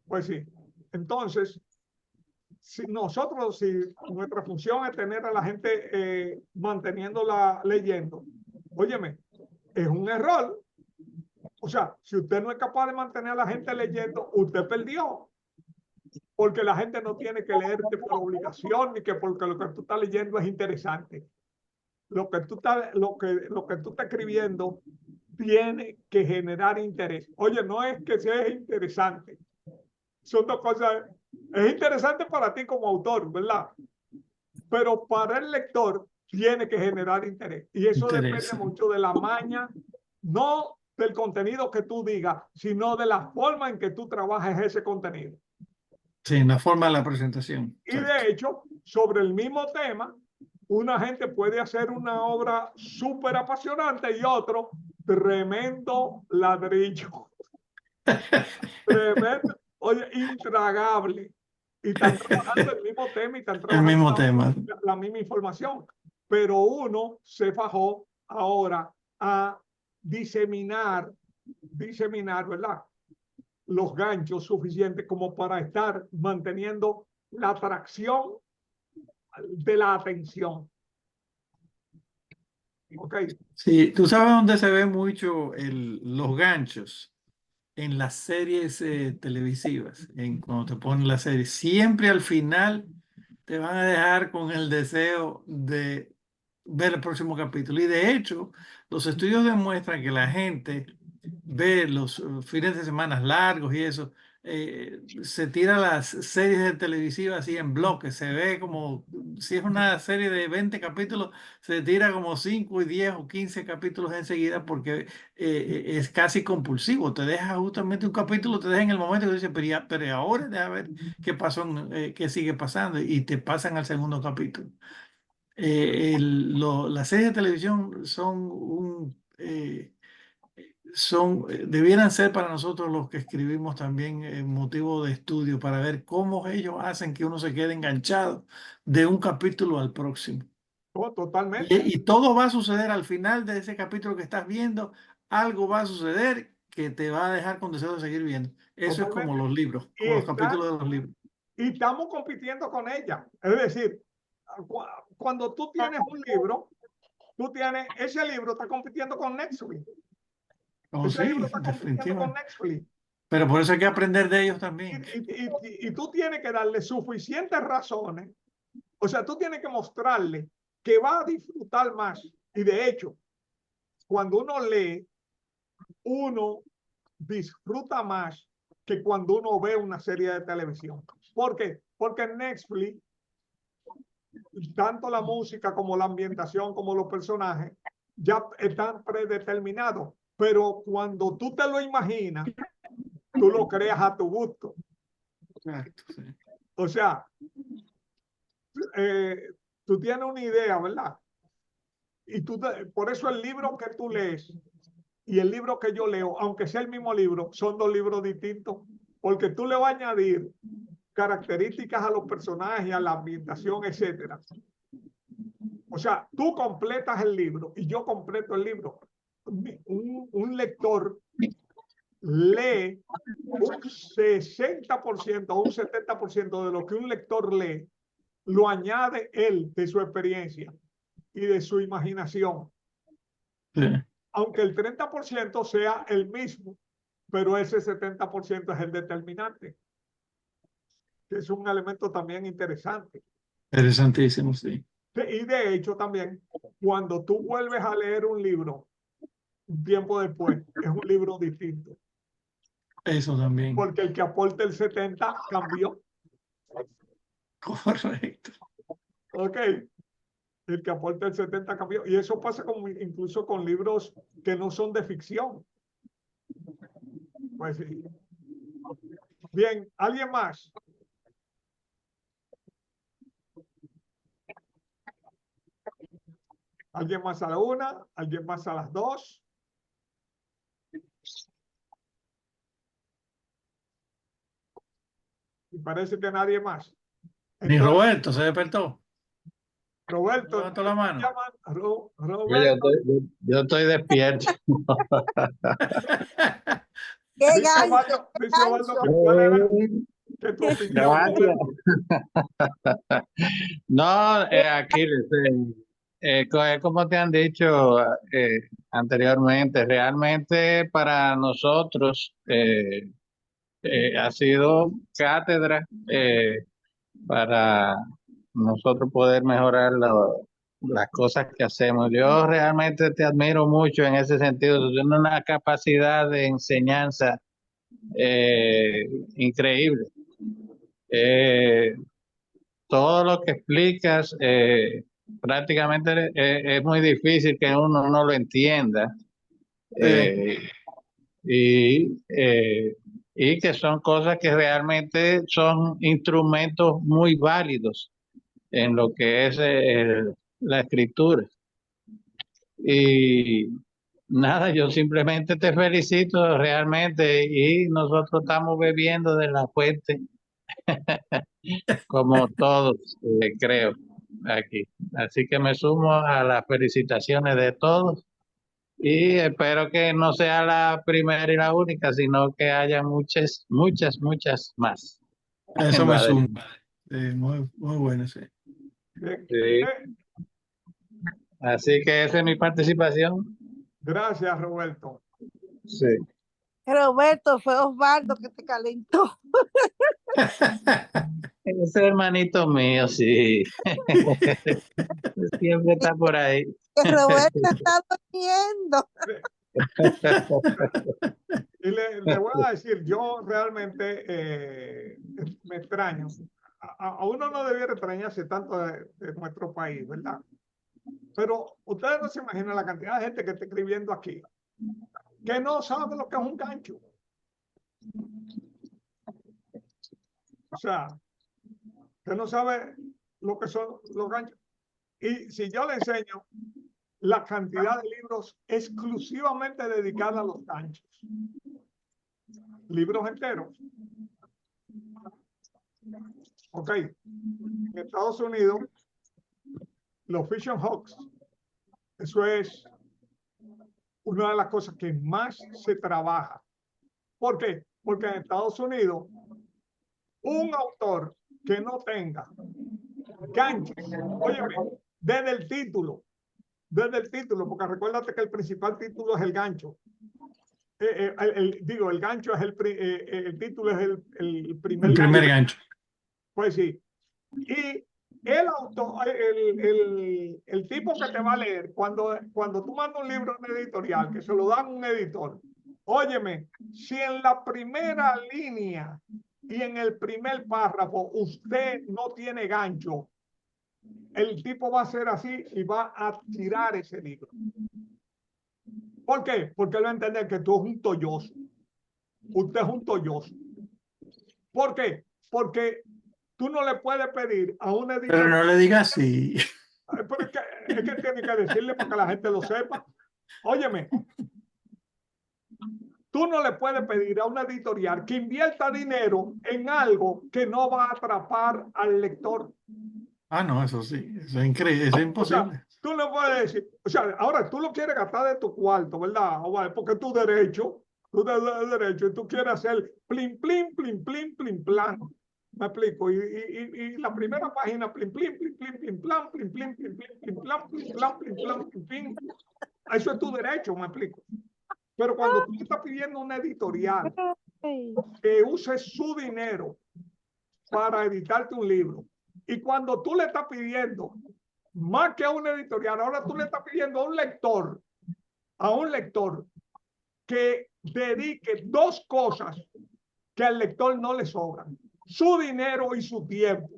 A: Pues sí. Entonces, si nuestra función es tener a la gente manteniéndola leyendo, óyeme, es un error. O sea, si usted no es capaz de mantener a la gente leyendo, usted perdió. Porque la gente no tiene que leerte por obligación, ni que porque lo que tú estás leyendo es interesante. Lo que tú estás escribiendo tiene que generar interés. Oye, no es que sea interesante. Son dos cosas. Es interesante para ti como autor, ¿verdad? Pero para el lector tiene que generar interés. Y eso depende mucho de la maña, no del contenido que tú digas, sino de la forma en que tú trabajes ese contenido.
G: Sí, en la forma de la presentación.
A: Y de hecho, sobre el mismo tema, una gente puede hacer una obra súper apasionante y otro tremendo ladrillo. Tremendo, oye, intragable. Y están trabajando el mismo tema y están trabajando la misma información. Pero uno se fajó ahora a diseminar, ¿verdad? Los ganchos suficientes como para estar manteniendo la atracción de la atención. Ok.
G: Sí, tú sabes dónde se ve mucho los ganchos en las series televisivas, cuando te ponen la serie. Siempre al final te van a dejar con el deseo de ver el próximo capítulo. Y de hecho, los estudios demuestran que la gente ve los fines de semana largos y eso, se tira las series televisivas así en bloques. Se ve como, si es una serie de 20 capítulos, se tira como 5 y 10 o 15 capítulos enseguida porque es casi compulsivo. Te deja justamente un capítulo, te deja en el momento que dices, pero ahora déjame ver qué pasó, qué sigue pasando, y te pasan al segundo capítulo. las series de televisión debieran ser para nosotros los que escribimos también motivo de estudio para ver cómo ellos hacen que uno se quede enganchado de un capítulo al próximo.
A: Oh, totalmente.
G: Y todo va a suceder al final de ese capítulo que estás viendo, algo va a suceder que te va a dejar con deseo de seguir viendo. Eso es como
A: Totalmente.
G: los libros,
A: Y
G: como los
A: está-
G: capítulos de los libros.
A: Y estamos compitiendo con ella. Es decir, cuando tú tienes un libro, ese libro está compitiendo con Netflix.
G: Oh,
A: Ese
G: sí,
A: libro está compitiendo con
G: definitivamente.
A: Netflix.
G: Pero por eso hay que aprender de ellos también.
A: Y tú tienes que darle suficientes razones. O sea, tú tienes que mostrarle que va a disfrutar más. Y de hecho, cuando uno lee, uno disfruta más que cuando uno ve una serie de televisión. ¿Por qué? Porque en Netflix, tanto la música como la ambientación, como los personajes, ya están predeterminados. Pero cuando tú te lo imaginas, tú lo creas a tu gusto.
G: Exacto, sí.
A: O sea, tú tienes una idea, ¿verdad? Y por eso el libro que tú lees y el libro que yo leo, aunque sea el mismo libro, son dos libros distintos, porque tú le vas a añadir características a los personajes, a la ambientación, etcétera. O sea, tú completas el libro y yo completo el libro. Un lector lee un 60% o un 70% de lo que un lector lee, lo añade él de su experiencia y de su imaginación.
G: Sí.
A: Aunque el 30% sea el mismo, pero ese 70% es el determinante, que es un elemento también interesante.
G: Interesantísimo, sí.
A: Y de hecho también, cuando tú vuelves a leer un libro un tiempo después, es un libro distinto.
G: Eso también.
A: Porque el que aporta el 70 cambió.
G: Correcto.
A: Ok. El que aporta el 70 cambió. Y eso pasa incluso con libros que no son de ficción. Pues sí. Bien, ¿alguien más? ¿Alguien más a la 1? ¿Alguien más a las 2? Y parece que nadie más.
G: Ni
A: Entonces,
G: Roberto se despertó.
A: Roberto,
G: Levantó la mano.
A: Roberto,
C: Yo estoy despierto.
E: ¡Qué
A: dice
E: gancho!
A: dice Osvaldo que
E: gancho!
A: cuál era que tu opinión,
C: Gracias.
A: Roberto.
C: No, aquí, como te han dicho anteriormente, realmente para nosotros ha sido cátedra para nosotros poder mejorar las cosas que hacemos. Yo realmente te admiro mucho en ese sentido. Tú tienes una capacidad de enseñanza increíble. Todo lo que explicas prácticamente es muy difícil que uno no lo entienda. Y, eh, y que son cosas que realmente son instrumentos muy válidos en lo que es la escritura. Y nada, yo simplemente te felicito realmente y nosotros estamos bebiendo de la fuente como todos, creo, aquí. Así que me sumo a las felicitaciones de todos y espero que no sea la primera y la única, sino que haya muchas, muchas, muchas más.
G: Eso me
C: Vale.
G: suma. Muy, muy bueno, sí.
C: Sí. Así que esa es mi participación.
A: Gracias, Roberto.
C: Sí.
E: Roberto, fue Osvaldo que te calentó.
C: Ese hermanito mío, sí. Siempre está por ahí.
E: Que Roberto está durmiendo.
A: Y le voy a decir, yo realmente me extraño. A uno no debiera extrañarse tanto de nuestro país, ¿verdad? Pero ustedes no se imaginan la cantidad de gente que está escribiendo aquí, que no sabe lo que es un gancho. O sea, que no sabe lo que son los ganchos. Y si yo le enseño la cantidad de libros exclusivamente dedicados a los ganchos, libros enteros. Ok, en Estados Unidos, los Fishing Hooks, eso es una de las cosas que más se trabaja. ¿Por qué? Porque en Estados Unidos, un autor que no tenga ganchos, óyeme, desde el título, porque recuérdate que el principal título es el gancho. Digo, el gancho es el título es el primer
G: gancho.
A: Pues sí. Y el autor, el tipo que te va a leer, cuando tú mandas un libro a un editorial, que se lo dan a un editor, óyeme, si en la primera línea y en el primer párrafo usted no tiene gancho, el tipo va a ser así y va a tirar ese libro. ¿Por qué? Porque él va a entender que tú eres un tolloso. Usted es un tolloso. ¿Por qué? Porque tú no le puedes pedir a un editor.
G: Pero no le digas así.
A: Pero es que tiene que decirle para que la gente lo sepa. Óyeme, tú no le puedes pedir a una editorial que invierta dinero en algo que no va a atrapar al lector.
G: Ah, no, eso sí, eso es increíble, eso es imposible.
A: O sea, tú no puedes decir, o sea, ahora tú lo quieres gastar de tu cuarto, ¿verdad? Porque tu derecho, y tú quieres hacer plin, plin, plin, plin, plin, plan. Me explico. Y la primera página, plin, plin, plin, plin, plin, plan, plin, plin, plin, plin, plin, plan, plin, plan, plin, plan, plin, plin. Eso es tu derecho, me explico. Pero cuando tú estás pidiendo una editorial que use su dinero para editarte un libro, y cuando tú le estás pidiendo más que a una editorial, ahora tú le estás pidiendo a un lector que dedique dos cosas que al lector no le sobran: su dinero y su tiempo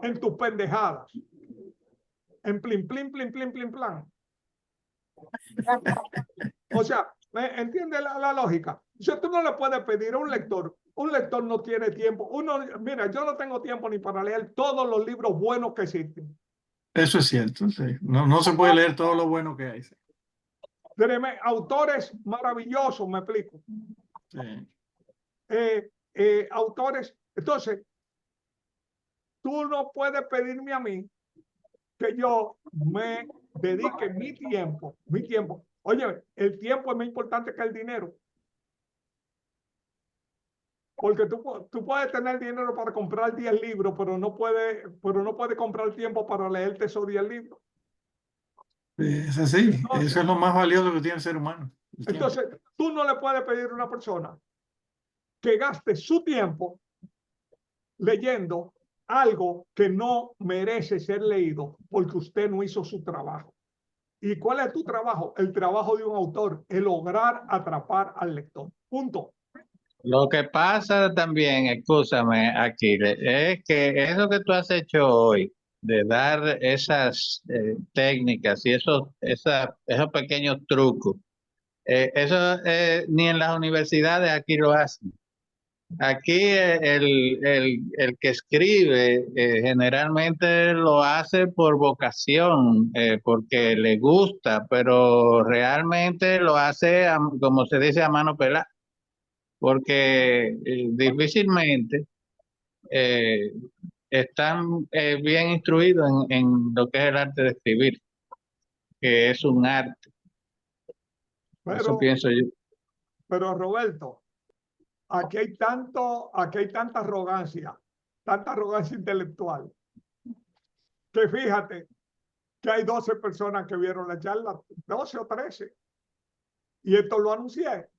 A: en tus pendejadas, en plin, plin, plin, plin, plin, plan. O sea, ¿entiende la lógica? O sea, tú no le puedes pedir a un lector no tiene tiempo. Mira, yo no tengo tiempo ni para leer todos los libros buenos que existen.
G: Eso es cierto, sí. No se puede leer todo lo bueno que hay. Sí.
A: Autores maravillosos, me explico.
G: Sí.
A: Autores. Entonces, tú no puedes pedirme a mí que yo me dedique mi tiempo. Oye, el tiempo es más importante que el dinero. Porque tú puedes tener dinero para comprar 10 libros, pero no puedes comprar tiempo para leerte esos 10 libros.
G: Es así, eso es lo más valioso que tiene el ser humano.
A: Entonces, tú no le puedes pedir a una persona que gaste su tiempo leyendo algo que no merece ser leído porque usted no hizo su trabajo. ¿Y cuál es tu trabajo? El trabajo de un autor es lograr atrapar al lector. Punto.
C: Lo que pasa también, escúchame, Aquiles, es que eso que tú has hecho hoy, de dar esas técnicas y esos pequeños trucos, eso ni en las universidades aquí lo hacen. Aquí el que escribe generalmente lo hace por vocación, porque le gusta, pero realmente lo hace, como se dice, a mano pelada, porque difícilmente están bien instruidos en lo que es el arte de escribir, que es un arte. Eso pienso yo.
A: Pero Roberto, aquí hay tanta arrogancia intelectual, que fíjate que hay 12 personas que vieron la charla, 12 o 13, y esto lo anuncié.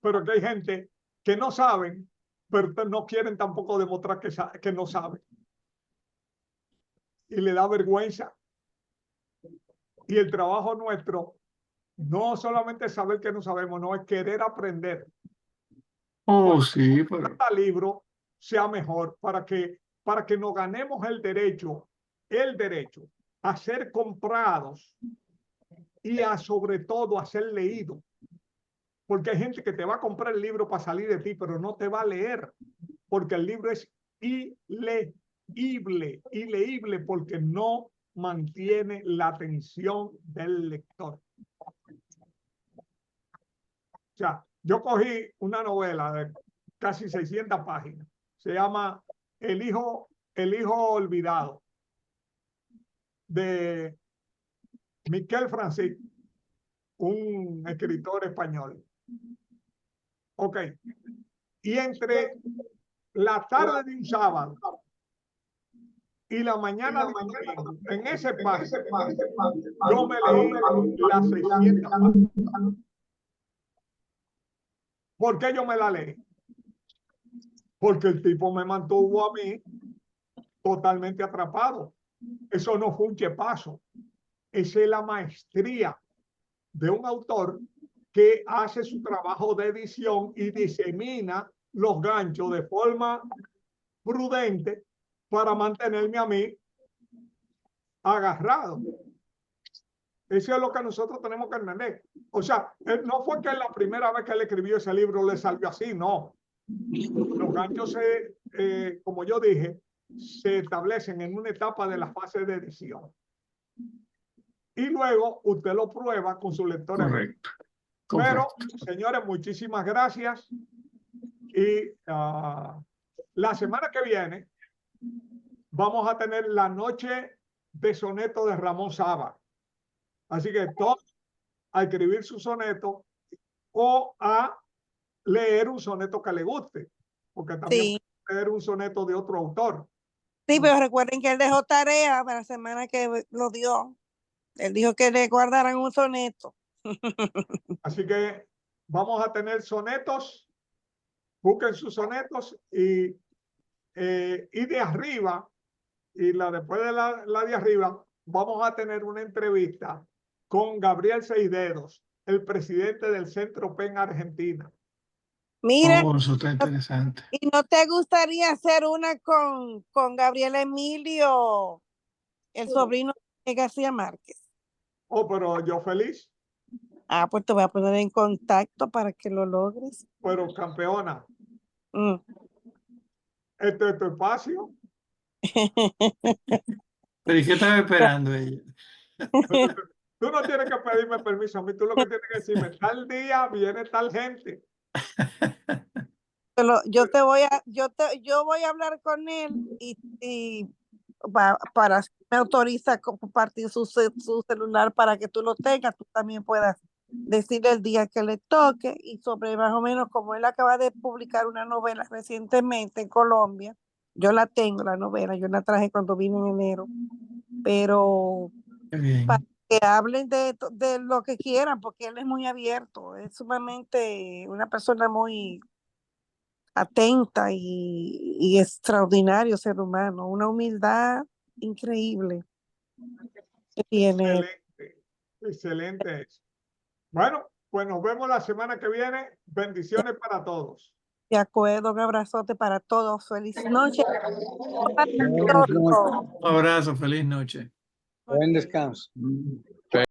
A: Pero que hay gente que no saben, pero no quieren tampoco demostrar que no saben. Y le da vergüenza. Y el trabajo nuestro no solamente es saber que no sabemos, no, es querer aprender.
G: Oh, sí, pero
A: Cada libro sea mejor para que nos ganemos el derecho a ser comprados y sobre todo a ser leídos. Porque hay gente que te va a comprar el libro para salir de ti, pero no te va a leer, porque el libro es ilegible. ileíble porque no mantiene la atención del lector. O sea, yo cogí una novela de casi 600 páginas. Se llama El hijo olvidado, de Miquel Francisco, un escritor español. Ok. Y entre la tarde de un sábado y la mañana de un domingo, en ese paso, yo me leí las 600 páginas. ¿Por qué yo me la leí? Porque el tipo me mantuvo a mí totalmente atrapado. Eso no fue un chepazo. Esa es la maestría de un autor que hace su trabajo de edición y disemina los ganchos de forma prudente para mantenerme a mí agarrado. Eso es lo que nosotros tenemos que entender. O sea, no fue que la primera vez que él escribió ese libro le salió así, no. Los ganchos, como yo dije, se establecen en una etapa de la fase de edición. Y luego usted lo prueba con su lector.
G: Correcto.
A: Pero, señores, muchísimas gracias. Y la semana que viene vamos a tener la noche de soneto de Ramón Saba. Así que todos a escribir su soneto o a leer un soneto que le guste, porque también puede leer un soneto de otro autor.
E: Sí, pero recuerden que él dejó tarea para la semana que lo dio. Él dijo que le guardaran un soneto.
A: Así que vamos a tener sonetos. Busquen sus sonetos y de arriba, y después de la de arriba, vamos a tener una entrevista con Gabriel Seisdedos, el presidente del Centro PEN Argentina.
E: Mira,
G: eso está interesante.
E: ¿y no te gustaría hacer una con Gabriel Emilio, el sobrino de García Márquez?
A: Oh, pero yo feliz.
E: Ah, pues te voy a poner en contacto para que lo logres.
A: Pero campeona,
E: Mm.
A: este es tu espacio.
G: Pero ¿y qué estaba esperando ella?
A: Tú no tienes que pedirme permiso a mí, tú lo que tienes que decirme, tal día viene tal gente.
E: Yo voy a hablar con él y para si me autoriza a compartir su celular para que tú lo tengas, tú también puedas decirle el día que le toque y sobre más o menos como él acaba de publicar una novela recientemente en Colombia. Yo la tengo, la novela, yo la traje cuando vine en enero, pero
G: Qué bien.
E: para que hablen de lo que quieran, porque él es muy abierto, es sumamente una persona muy atenta y extraordinario ser humano, una humildad increíble que tiene.
A: Excelente, excelente eso. Bueno, pues nos vemos la semana que viene. Bendiciones para todos.
E: De acuerdo, un abrazote para todos. Feliz noche.
F: Buenas noches.
G: Un abrazo, feliz noche.
F: Buen descanso.